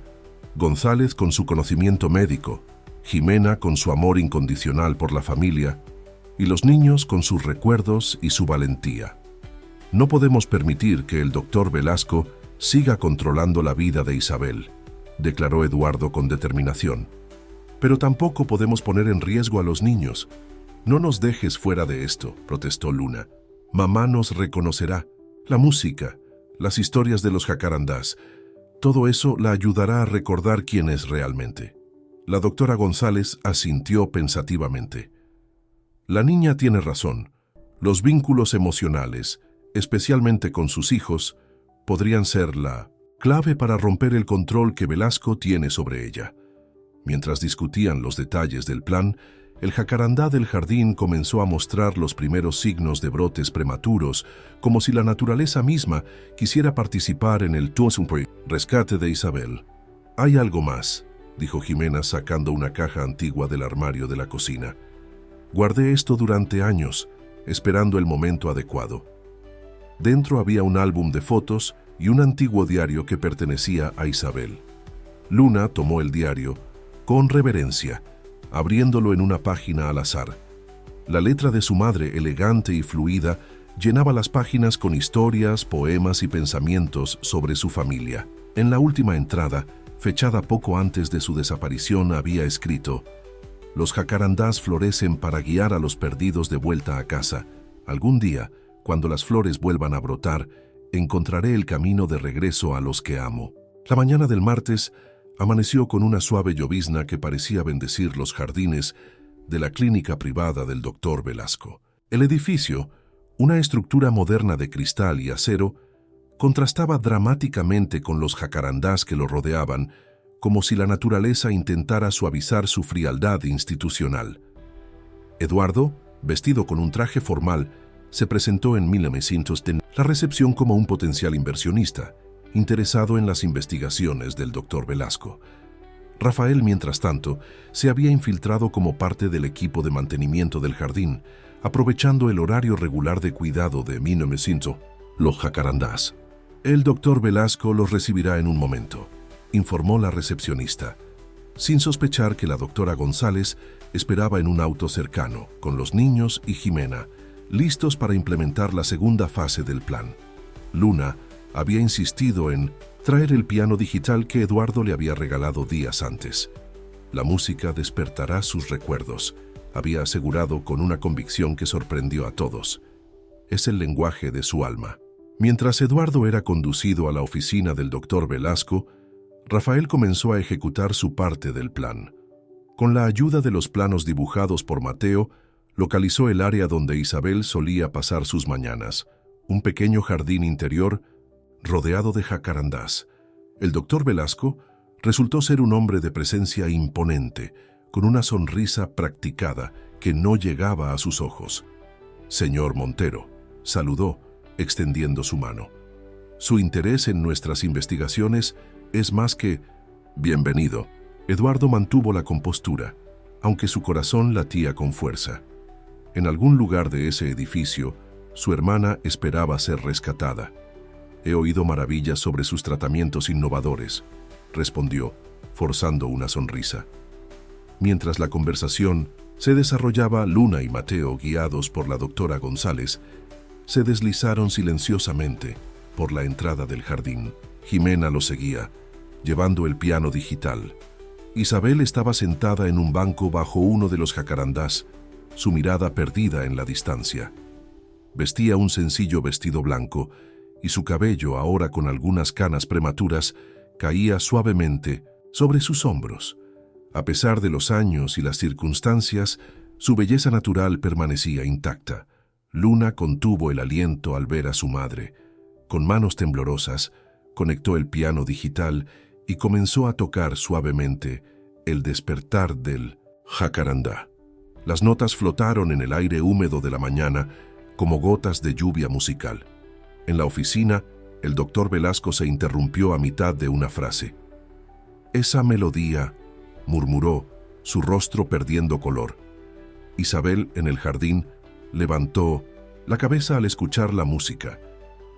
González con su conocimiento médico, Jimena con su amor incondicional por la familia y los niños con sus recuerdos y su valentía. No podemos permitir que el doctor Velasco siga controlando la vida de Isabel, declaró Eduardo con determinación. Pero tampoco podemos poner en riesgo a los niños. No nos dejes fuera de esto, protestó Luna. Mamá nos reconocerá. La música, las historias de los jacarandás. Todo eso la ayudará a recordar quién es realmente. La doctora González asintió pensativamente. La niña tiene razón. Los vínculos emocionales, especialmente con sus hijos, podrían ser la clave para romper el control que Velasco tiene sobre ella. Mientras discutían los detalles del plan, el jacarandá del jardín comenzó a mostrar los primeros signos de brotes prematuros, como si la naturaleza misma quisiera participar en el rescate de Isabel. «Hay algo más», dijo Jimena sacando una caja antigua del armario de la cocina. «Guardé esto durante años, esperando el momento adecuado». Dentro había un álbum de fotos y un antiguo diario que pertenecía a Isabel. Luna tomó el diario con reverencia, abriéndolo en una página al azar. La letra de su madre, elegante y fluida, llenaba las páginas con historias, poemas y pensamientos sobre su familia. En la última entrada, fechada poco antes de su desaparición, había escrito: «Los jacarandás florecen para guiar a los perdidos de vuelta a casa. Algún día, cuando las flores vuelvan a brotar, encontraré el camino de regreso a los que amo». La mañana del martes amaneció con una suave llovizna que parecía bendecir los jardines de la clínica privada del doctor Velasco. El edificio, una estructura moderna de cristal y acero, contrastaba dramáticamente con los jacarandás que lo rodeaban, como si la naturaleza intentara suavizar su frialdad institucional. Eduardo, vestido con un traje formal, se presentó en 1910 la recepción como un potencial inversionista, interesado en las investigaciones del doctor Velasco. Rafael, mientras tanto, se había infiltrado como parte del equipo de mantenimiento del jardín, aprovechando el horario regular de cuidado de 1900, los jacarandás. «El doctor Velasco los recibirá en un momento», informó la recepcionista, sin sospechar que la doctora González esperaba en un auto cercano, con los niños y Jimena, listos para implementar la segunda fase del plan. Luna había insistido en traer el piano digital que Eduardo le había regalado días antes. «La música despertará sus recuerdos», había asegurado con una convicción que sorprendió a todos. «Es el lenguaje de su alma». Mientras Eduardo era conducido a la oficina del doctor Velasco, Rafael comenzó a ejecutar su parte del plan. Con la ayuda de los planos dibujados por Mateo, localizó el área donde Isabel solía pasar sus mañanas, un pequeño jardín interior rodeado de jacarandás. El doctor Velasco resultó ser un hombre de presencia imponente, con una sonrisa practicada que no llegaba a sus ojos. «Señor Montero», saludó, extendiendo su mano. «Su interés en nuestras investigaciones es más que bienvenido». Eduardo mantuvo la compostura, aunque su corazón latía con fuerza. En algún lugar de ese edificio, su hermana esperaba ser rescatada. «He oído maravillas sobre sus tratamientos innovadores», respondió, forzando una sonrisa. Mientras la conversación se desarrollaba, Luna y Mateo, guiados por la doctora González, se deslizaron silenciosamente por la entrada del jardín. Jimena los seguía, llevando el piano digital. Isabel estaba sentada en un banco bajo uno de los jacarandás, su mirada perdida en la distancia. Vestía un sencillo vestido blanco, y su cabello, ahora con algunas canas prematuras, caía suavemente sobre sus hombros. A pesar de los años y las circunstancias, su belleza natural permanecía intacta. Luna contuvo el aliento al ver a su madre. Con manos temblorosas, conectó el piano digital y comenzó a tocar suavemente El despertar del jacarandá. Las notas flotaron en el aire húmedo de la mañana como gotas de lluvia musical. En la oficina, el doctor Velasco se interrumpió a mitad de una frase. «Esa melodía», murmuró, su rostro perdiendo color. Isabel, en el jardín, levantó la cabeza al escuchar la música.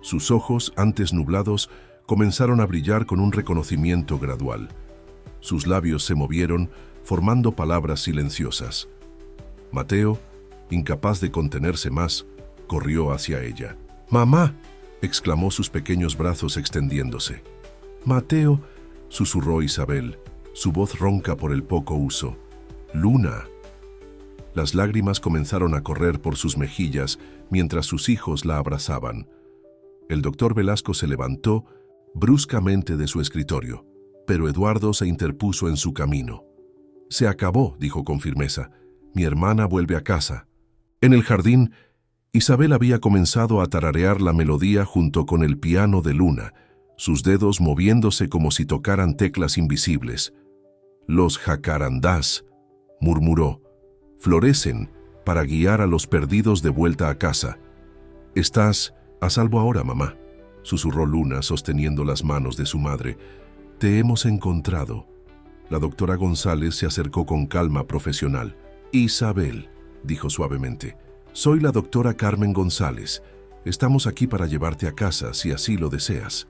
Sus ojos, antes nublados, comenzaron a brillar con un reconocimiento gradual. Sus labios se movieron, formando palabras silenciosas. Mateo, incapaz de contenerse más, corrió hacia ella. «¡Mamá!», exclamó, sus pequeños brazos extendiéndose. «Mateo», susurró Isabel, su voz ronca por el poco uso. «Luna». Las lágrimas comenzaron a correr por sus mejillas mientras sus hijos la abrazaban. El doctor Velasco se levantó, bruscamente de su escritorio, pero Eduardo se interpuso en su camino. «Se acabó», dijo con firmeza. «Mi hermana vuelve a casa». En el jardín, Isabel había comenzado a tararear la melodía junto con el piano de Luna, sus dedos moviéndose como si tocaran teclas invisibles. «Los jacarandás», murmuró, «florecen para guiar a los perdidos de vuelta a casa». «Estás a salvo ahora, mamá», susurró Luna sosteniendo las manos de su madre. «Te hemos encontrado». La doctora González se acercó con calma profesional. «Isabel», dijo suavemente, «soy la doctora Carmen González. Estamos aquí para llevarte a casa, si así lo deseas».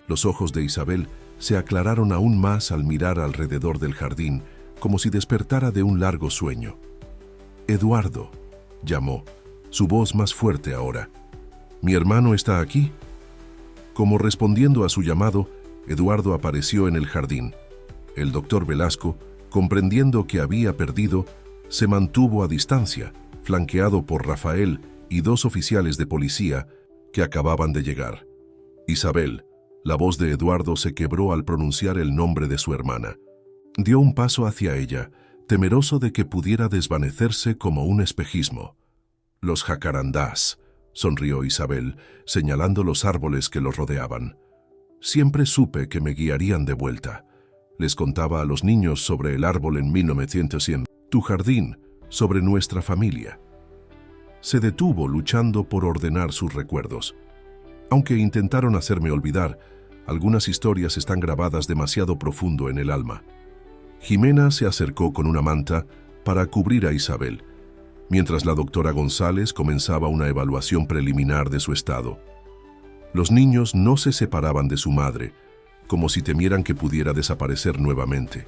Los ojos de Isabel se aclararon aún más al mirar alrededor del jardín, como si despertara de un largo sueño. «Eduardo», llamó, su voz más fuerte ahora. «¿Mi hermano está aquí?» Como respondiendo a su llamado, Eduardo apareció en el jardín. El doctor Velasco, comprendiendo que había perdido, se mantuvo a distancia, flanqueado por Rafael y 2 oficiales de policía que acababan de llegar. «Isabel», la voz de Eduardo se quebró al pronunciar el nombre de su hermana. Dio un paso hacia ella, temeroso de que pudiera desvanecerse como un espejismo. «Los jacarandás», sonrió Isabel, señalando los árboles que los rodeaban. «Siempre supe que me guiarían de vuelta». Les contaba a los niños sobre el árbol en 1900, tu jardín, sobre nuestra familia. Se detuvo luchando por ordenar sus recuerdos. Aunque intentaron hacerme olvidar, algunas historias están grabadas demasiado profundo en el alma. Jimena se acercó con una manta para cubrir a Isabel, mientras la doctora González comenzaba una evaluación preliminar de su estado. Los niños no se separaban de su madre, como si temieran que pudiera desaparecer nuevamente.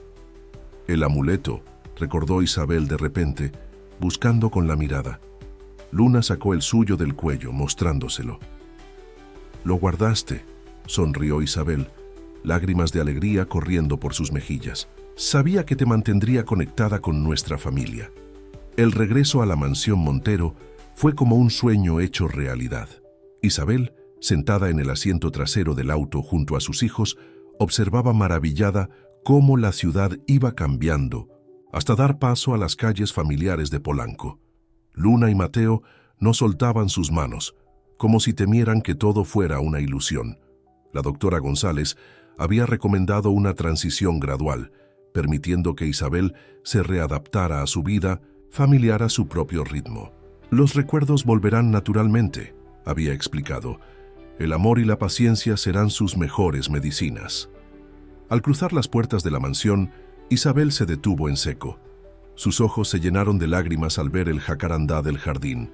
«El amuleto», recordó Isabel de repente, buscando con la mirada. Luna sacó el suyo del cuello, mostrándoselo. «Lo guardaste», sonrió Isabel, lágrimas de alegría corriendo por sus mejillas. «Sabía que te mantendría conectada con nuestra familia». El regreso a la mansión Montero fue como un sueño hecho realidad. Isabel, sentada en el asiento trasero del auto junto a sus hijos, observaba maravillada cómo la ciudad iba cambiando, hasta dar paso a las calles familiares de Polanco. Luna y Mateo no soltaban sus manos, como si temieran que todo fuera una ilusión. La doctora González había recomendado una transición gradual, permitiendo que Isabel se readaptara a su vida familiar a su propio ritmo. «Los recuerdos volverán naturalmente», había explicado. «El amor y la paciencia serán sus mejores medicinas». Al cruzar las puertas de la mansión, Isabel se detuvo en seco. Sus ojos se llenaron de lágrimas al ver el jacarandá del jardín,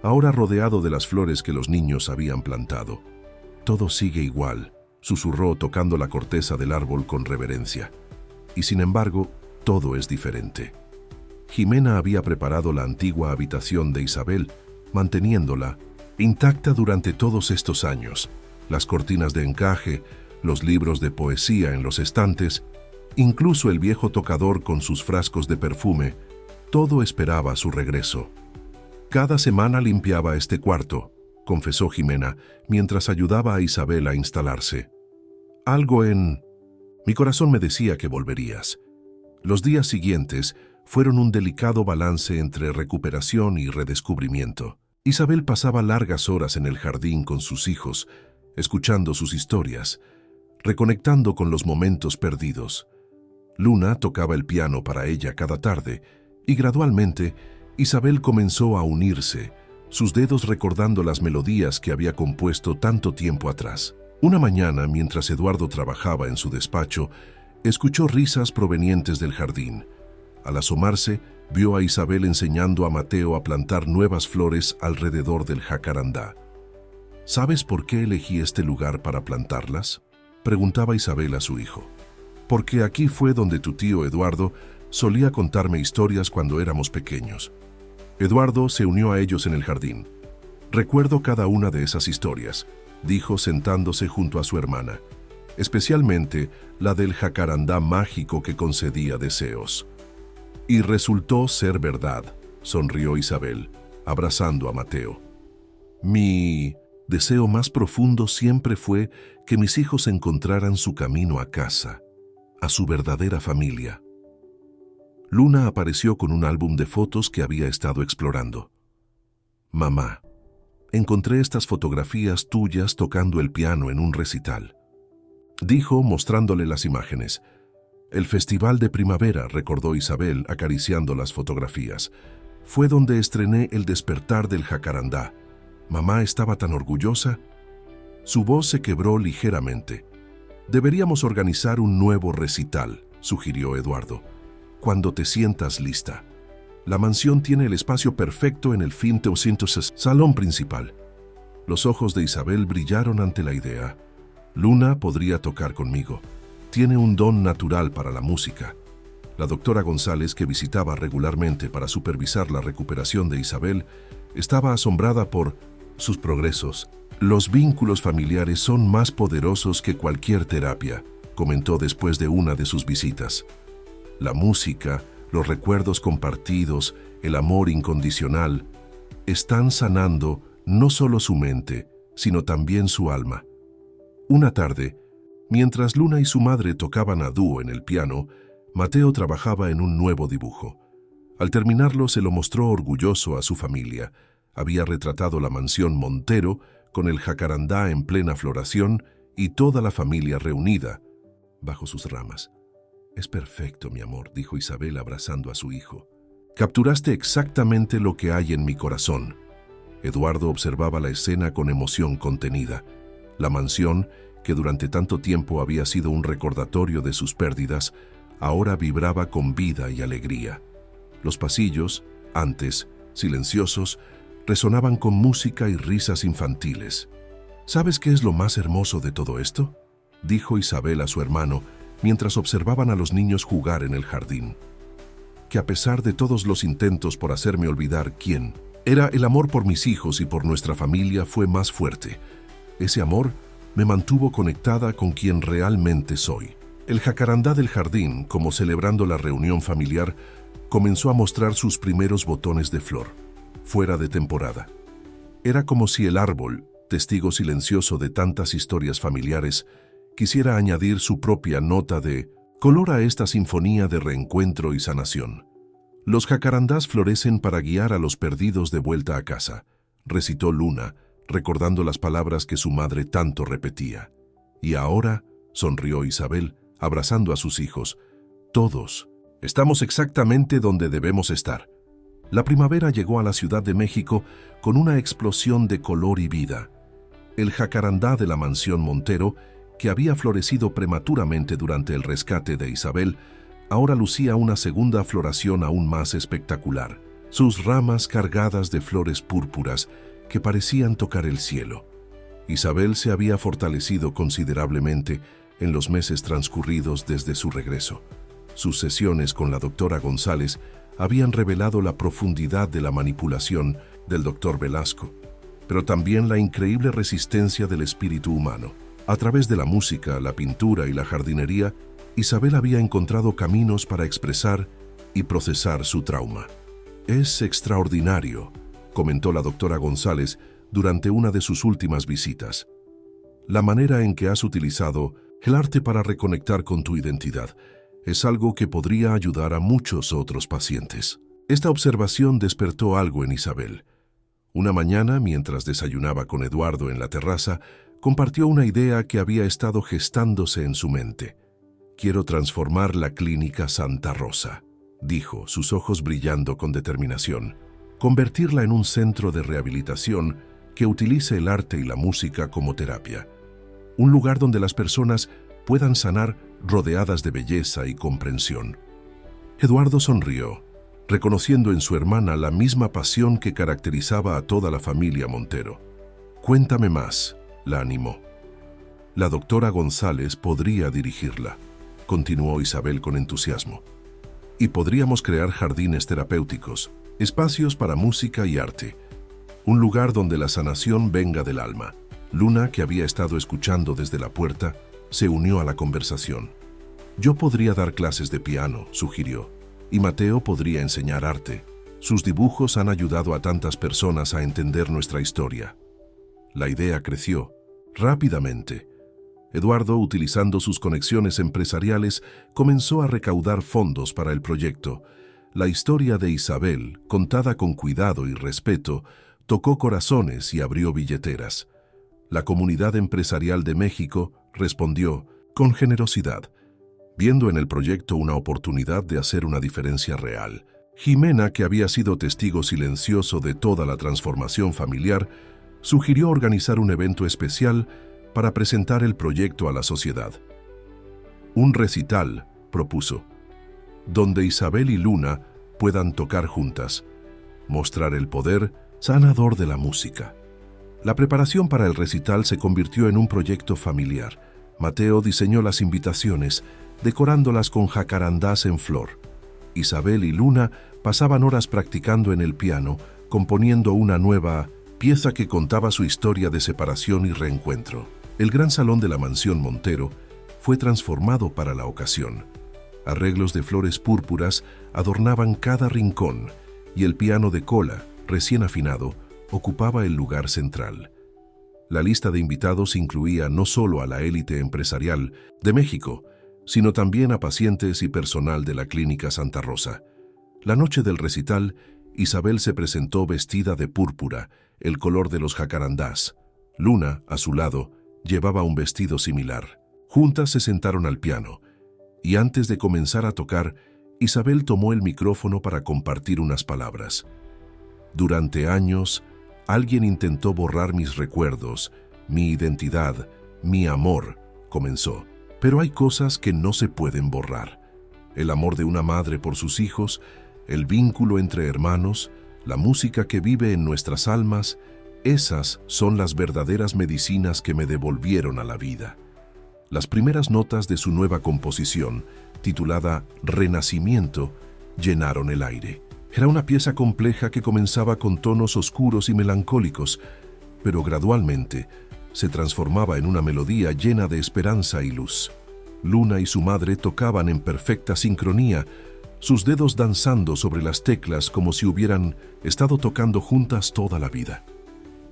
ahora rodeado de las flores que los niños habían plantado. «Todo sigue igual», susurró tocando la corteza del árbol con reverencia. «Y sin embargo, todo es diferente». Jimena había preparado la antigua habitación de Isabel, manteniéndola intacta durante todos estos años. Las cortinas de encaje, los libros de poesía en los estantes, incluso el viejo tocador con sus frascos de perfume, todo esperaba su regreso. «Cada semana limpiaba este cuarto», confesó Jimena, mientras ayudaba a Isabel a instalarse. «Algo en mi corazón me decía que volverías». Los días siguientes fueron un delicado balance entre recuperación y redescubrimiento. Isabel pasaba largas horas en el jardín con sus hijos, escuchando sus historias, reconectando con los momentos perdidos. Luna tocaba el piano para ella cada tarde, y gradualmente Isabel comenzó a unirse, sus dedos recordando las melodías que había compuesto tanto tiempo atrás. Una mañana, mientras Eduardo trabajaba en su despacho, escuchó risas provenientes del jardín. Al asomarse, vio a Isabel enseñando a Mateo a plantar nuevas flores alrededor del jacarandá. «¿Sabes por qué elegí este lugar para plantarlas?», preguntaba Isabel a su hijo. «Porque aquí fue donde tu tío Eduardo solía contarme historias cuando éramos pequeños». Eduardo se unió a ellos en el jardín. «Recuerdo cada una de esas historias», dijo sentándose junto a su hermana, «especialmente la del jacarandá mágico que concedía deseos». «Y resultó ser verdad», sonrió Isabel, abrazando a Mateo. «Mi deseo más profundo siempre fue que mis hijos encontraran su camino a casa, a su verdadera familia. Luna apareció con un álbum de fotos que había estado explorando. Mamá, encontré estas fotografías tuyas tocando el piano en un recital, dijo mostrándole las imágenes. El Festival de Primavera, recordó Isabel acariciando las fotografías. Fue donde estrené El despertar del jacarandá. Mamá estaba tan orgullosa. Su voz se quebró ligeramente. Deberíamos organizar un nuevo recital, sugirió Eduardo. Cuando te sientas lista. La mansión tiene el espacio perfecto en el 500 salón principal. Los ojos de Isabel brillaron ante la idea. Luna podría tocar conmigo. Tiene un don natural para la música. La doctora González, que visitaba regularmente para supervisar la recuperación de Isabel, estaba asombrada por sus progresos. Los vínculos familiares son más poderosos que cualquier terapia, comentó después de una de sus visitas. La música, los recuerdos compartidos, el amor incondicional, están sanando no solo su mente, sino también su alma. Una tarde, mientras Luna y su madre tocaban a dúo en el piano, Mateo trabajaba en un nuevo dibujo. Al terminarlo se lo mostró orgulloso a su familia. Había retratado la mansión Montero con el jacarandá en plena floración y toda la familia reunida bajo sus ramas. «Es perfecto, mi amor», dijo Isabel abrazando a su hijo. «Capturaste exactamente lo que hay en mi corazón». Eduardo observaba la escena con emoción contenida. La mansión, que durante tanto tiempo había sido un recordatorio de sus pérdidas, ahora vibraba con vida y alegría. Los pasillos, antes silenciosos, resonaban con música y risas infantiles. «¿Sabes qué es lo más hermoso de todo esto?», dijo Isabel a su hermano mientras observaban a los niños jugar en el jardín. «Que a pesar de todos los intentos por hacerme olvidar quién era, el amor por mis hijos y por nuestra familia fue más fuerte. Ese amor me mantuvo conectada con quien realmente soy». El jacarandá del jardín, como celebrando la reunión familiar, comenzó a mostrar sus primeros botones de flor, fuera de temporada. Era como si el árbol, testigo silencioso de tantas historias familiares, quisiera añadir su propia nota de color a esta sinfonía de reencuentro y sanación. «Los jacarandás florecen para guiar a los perdidos de vuelta a casa», recitó Luna, recordando las palabras que su madre tanto repetía. «Y ahora», sonrió Isabel, abrazando a sus hijos, «todos estamos exactamente donde debemos estar». La primavera llegó a la Ciudad de México con una explosión de color y vida. El jacarandá de la mansión Montero, que había florecido prematuramente durante el rescate de Isabel, ahora lucía una segunda floración aún más espectacular, sus ramas cargadas de flores púrpuras que parecían tocar el cielo. Isabel se había fortalecido considerablemente en los meses transcurridos desde su regreso. Sus sesiones con la doctora González habían revelado la profundidad de la manipulación del doctor Velasco, pero también la increíble resistencia del espíritu humano. A través de la música, la pintura y la jardinería, Isabel había encontrado caminos para expresar y procesar su trauma. «Es extraordinario», comentó la doctora González durante una de sus últimas visitas. «La manera en que has utilizado el arte para reconectar con tu identidad es algo que podría ayudar a muchos otros pacientes». Esta observación despertó algo en Isabel. Una mañana, mientras desayunaba con Eduardo en la terraza, compartió una idea que había estado gestándose en su mente. «Quiero transformar la clínica Santa Rosa», dijo, sus ojos brillando con determinación. «Convertirla en un centro de rehabilitación que utilice el arte y la música como terapia. Un lugar donde las personas puedan sanar rodeadas de belleza y comprensión». Eduardo sonrió, reconociendo en su hermana la misma pasión que caracterizaba a toda la familia Montero. «Cuéntame más», la animó. «La doctora González podría dirigirla», continuó Isabel con entusiasmo. «Y podríamos crear jardines terapéuticos, espacios para música y arte, un lugar donde la sanación venga del alma». Luna, que había estado escuchando desde la puerta, se unió a la conversación. «Yo podría dar clases de piano», sugirió, «y Mateo podría enseñar arte. Sus dibujos han ayudado a tantas personas a entender nuestra historia». La idea creció rápidamente. Eduardo, utilizando sus conexiones empresariales, comenzó a recaudar fondos para el proyecto. La historia de Isabel, contada con cuidado y respeto, tocó corazones y abrió billeteras. La comunidad empresarial de México respondió con generosidad, viendo en el proyecto una oportunidad de hacer una diferencia real. Jimena, que había sido testigo silencioso de toda la transformación familiar, sugirió organizar un evento especial para presentar el proyecto a la sociedad. Un recital, propuso, donde Isabel y Luna puedan tocar juntas, mostrar el poder sanador de la música. La preparación para el recital se convirtió en un proyecto familiar. Mateo diseñó las invitaciones, decorándolas con jacarandás en flor. Isabel y Luna pasaban horas practicando en el piano, componiendo una nueva pieza que contaba su historia de separación y reencuentro. El gran salón de la mansión Montero fue transformado para la ocasión. Arreglos de flores púrpuras adornaban cada rincón y el piano de cola, recién afinado, ocupaba el lugar central. La lista de invitados incluía no solo a la élite empresarial de México, sino también a pacientes y personal de la Clínica Santa Rosa. La noche del recital, Isabel se presentó vestida de púrpura, el color de los jacarandás. Luna, a su lado, llevaba un vestido similar. Juntas se sentaron al piano, y antes de comenzar a tocar, Isabel tomó el micrófono para compartir unas palabras. Durante años, alguien intentó borrar mis recuerdos, mi identidad, mi amor, comenzó. Pero hay cosas que no se pueden borrar. El amor de una madre por sus hijos, el vínculo entre hermanos, la música que vive en nuestras almas, esas son las verdaderas medicinas que me devolvieron a la vida. Las primeras notas de su nueva composición, titulada Renacimiento, llenaron el aire. Era una pieza compleja que comenzaba con tonos oscuros y melancólicos, pero gradualmente se transformaba en una melodía llena de esperanza y luz. Luna y su madre tocaban en perfecta sincronía, sus dedos danzando sobre las teclas como si hubieran estado tocando juntas toda la vida.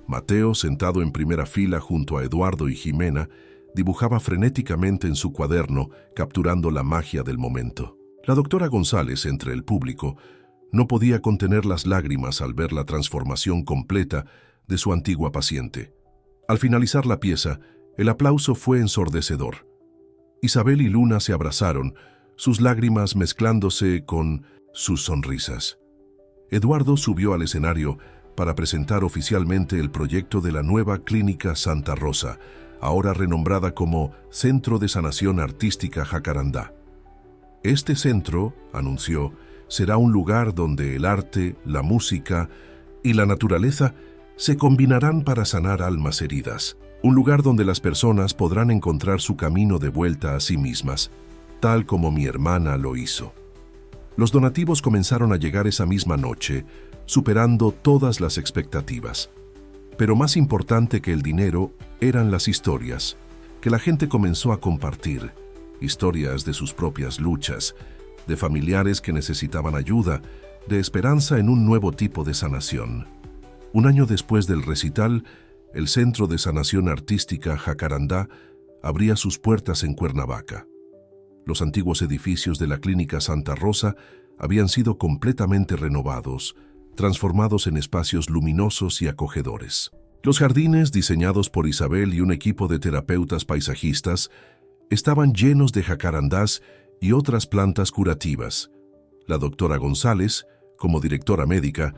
Mateo, sentado en primera fila junto a Eduardo y Jimena, dibujaba frenéticamente en su cuaderno, capturando la magia del momento. La doctora González, entre el público, no podía contener las lágrimas al ver la transformación completa de su antigua paciente. Al finalizar la pieza, el aplauso fue ensordecedor. Isabel y Luna se abrazaron, sus lágrimas mezclándose con sus sonrisas. Eduardo subió al escenario para presentar oficialmente el proyecto de la nueva Clínica Santa Rosa, ahora renombrada como Centro de Sanación Artística Jacarandá. Este centro, anunció, será un lugar donde el arte, la música y la naturaleza se combinarán para sanar almas heridas. Un lugar donde las personas podrán encontrar su camino de vuelta a sí mismas, tal como mi hermana lo hizo. Los donativos comenzaron a llegar esa misma noche, superando todas las expectativas. Pero más importante que el dinero eran las historias, que la gente comenzó a compartir. Historias de sus propias luchas, de familiares que necesitaban ayuda, de esperanza en un nuevo tipo de sanación. Un año después del recital, el Centro de Sanación Artística Jacarandá abría sus puertas en Cuernavaca. Los antiguos edificios de la Clínica Santa Rosa habían sido completamente renovados, transformados en espacios luminosos y acogedores. Los jardines, diseñados por Isabel y un equipo de terapeutas paisajistas, estaban llenos de jacarandás y otras plantas curativas. La doctora González, como directora médica,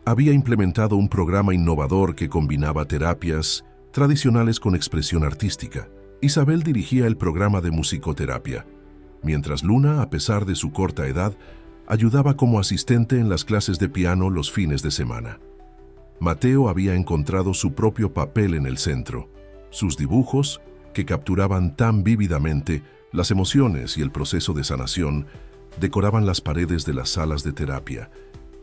había implementado un programa innovador que combinaba terapias tradicionales con expresión artística. Isabel dirigía el programa de musicoterapia, mientras Luna, a pesar de su corta edad, ayudaba como asistente en las clases de piano los fines de semana. Mateo había encontrado su propio papel en el centro. Sus dibujos, que capturaban tan vívidamente las emociones y el proceso de sanación, decoraban las paredes de las salas de terapia,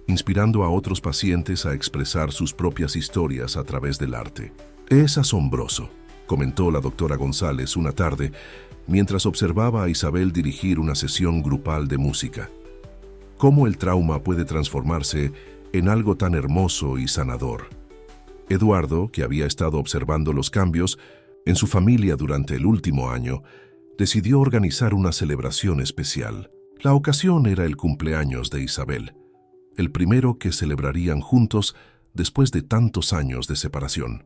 inspirando a otros pacientes a expresar sus propias historias a través del arte. «Es asombroso», comentó la doctora González una tarde, mientras observaba a Isabel dirigir una sesión grupal de música. «Cómo el trauma puede transformarse en algo tan hermoso y sanador». Eduardo, que había estado observando los cambios en su familia durante el último año, decidió organizar una celebración especial. La ocasión era el cumpleaños de Isabel, el primero que celebrarían juntos después de tantos años de separación.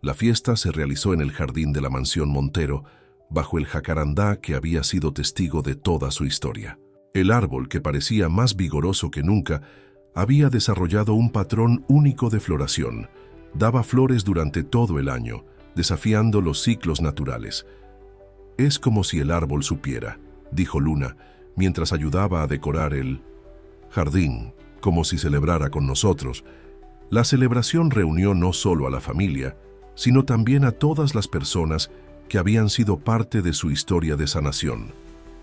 La fiesta se realizó en el jardín de la mansión Montero, bajo el jacarandá que había sido testigo de toda su historia. El árbol, que parecía más vigoroso que nunca, había desarrollado un patrón único de floración. Daba flores durante todo el año, desafiando los ciclos naturales. «Es como si el árbol supiera», dijo Luna, mientras ayudaba a decorar el jardín, como si celebrara con nosotros. La celebración reunió no solo a la familia, sino también a todas las personas que habían sido parte de su historia de sanación.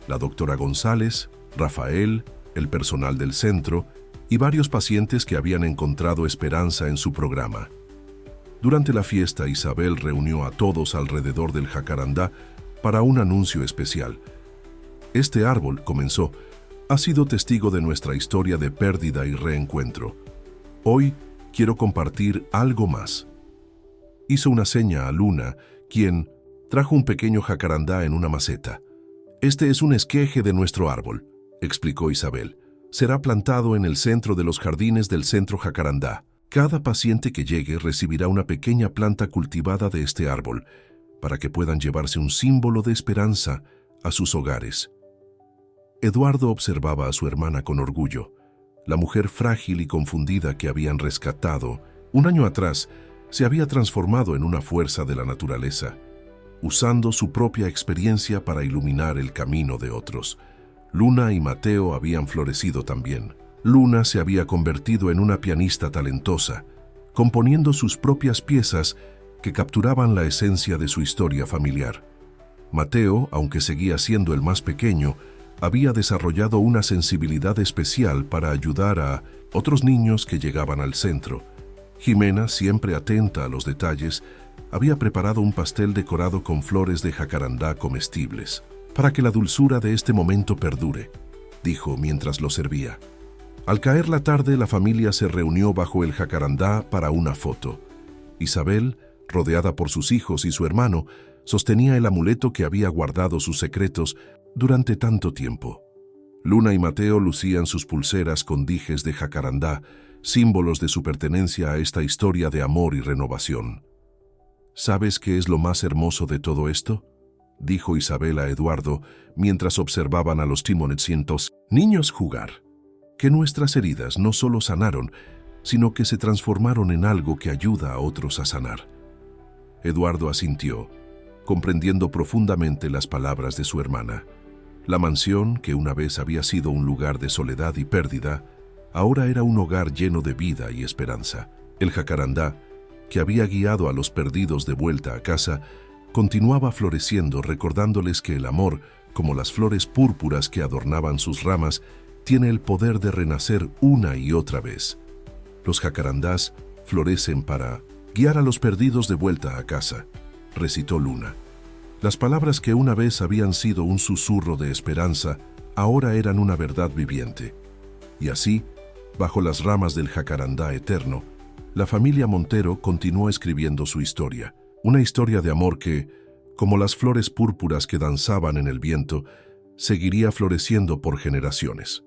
La doctora González, Rafael, el personal del centro y varios pacientes que habían encontrado esperanza en su programa. Durante la fiesta, Isabel reunió a todos alrededor del jacarandá para un anuncio especial. «Este árbol», comenzó, «ha sido testigo de nuestra historia de pérdida y reencuentro. Hoy quiero compartir algo más». Hizo una seña a Luna, quien trajo un pequeño jacarandá en una maceta. «Este es un esqueje de nuestro árbol», explicó Isabel. «Será plantado en el centro de los jardines del centro jacarandá. Cada paciente que llegue recibirá una pequeña planta cultivada de este árbol, para que puedan llevarse un símbolo de esperanza a sus hogares». Eduardo observaba a su hermana con orgullo. La mujer frágil y confundida que habían rescatado un año atrás se había transformado en una fuerza de la naturaleza, usando su propia experiencia para iluminar el camino de otros. Luna y Mateo habían florecido también. Luna se había convertido en una pianista talentosa, componiendo sus propias piezas que capturaban la esencia de su historia familiar. Mateo, aunque seguía siendo el más pequeño, había desarrollado una sensibilidad especial para ayudar a otros niños que llegaban al centro. Jimena, siempre atenta a los detalles, había preparado un pastel decorado con flores de jacarandá comestibles. «Para que la dulzura de este momento perdure», dijo mientras lo servía. Al caer la tarde, la familia se reunió bajo el jacarandá para una foto. Isabel, rodeada por sus hijos y su hermano, sostenía el amuleto que había guardado sus secretos durante tanto tiempo. Luna y Mateo lucían sus pulseras con dijes de jacarandá, símbolos de su pertenencia a esta historia de amor y renovación. «¿Sabes qué es lo más hermoso de todo esto?», dijo Isabel a Eduardo mientras observaban a los timonecientos niños jugar. «Que nuestras heridas no solo sanaron, sino que se transformaron en algo que ayuda a otros a sanar». Eduardo asintió, comprendiendo profundamente las palabras de su hermana. La mansión, que una vez había sido un lugar de soledad y pérdida, ahora era un hogar lleno de vida y esperanza. El jacarandá, que había guiado a los perdidos de vuelta a casa, continuaba floreciendo, recordándoles que el amor, como las flores púrpuras que adornaban sus ramas, tiene el poder de renacer una y otra vez. Los jacarandás florecen para guiar a los perdidos de vuelta a casa, recitó Luna. Las palabras que una vez habían sido un susurro de esperanza, ahora eran una verdad viviente. Y así, bajo las ramas del jacarandá eterno, la familia Montero continuó escribiendo su historia, una historia de amor que, como las flores púrpuras que danzaban en el viento, seguiría floreciendo por generaciones.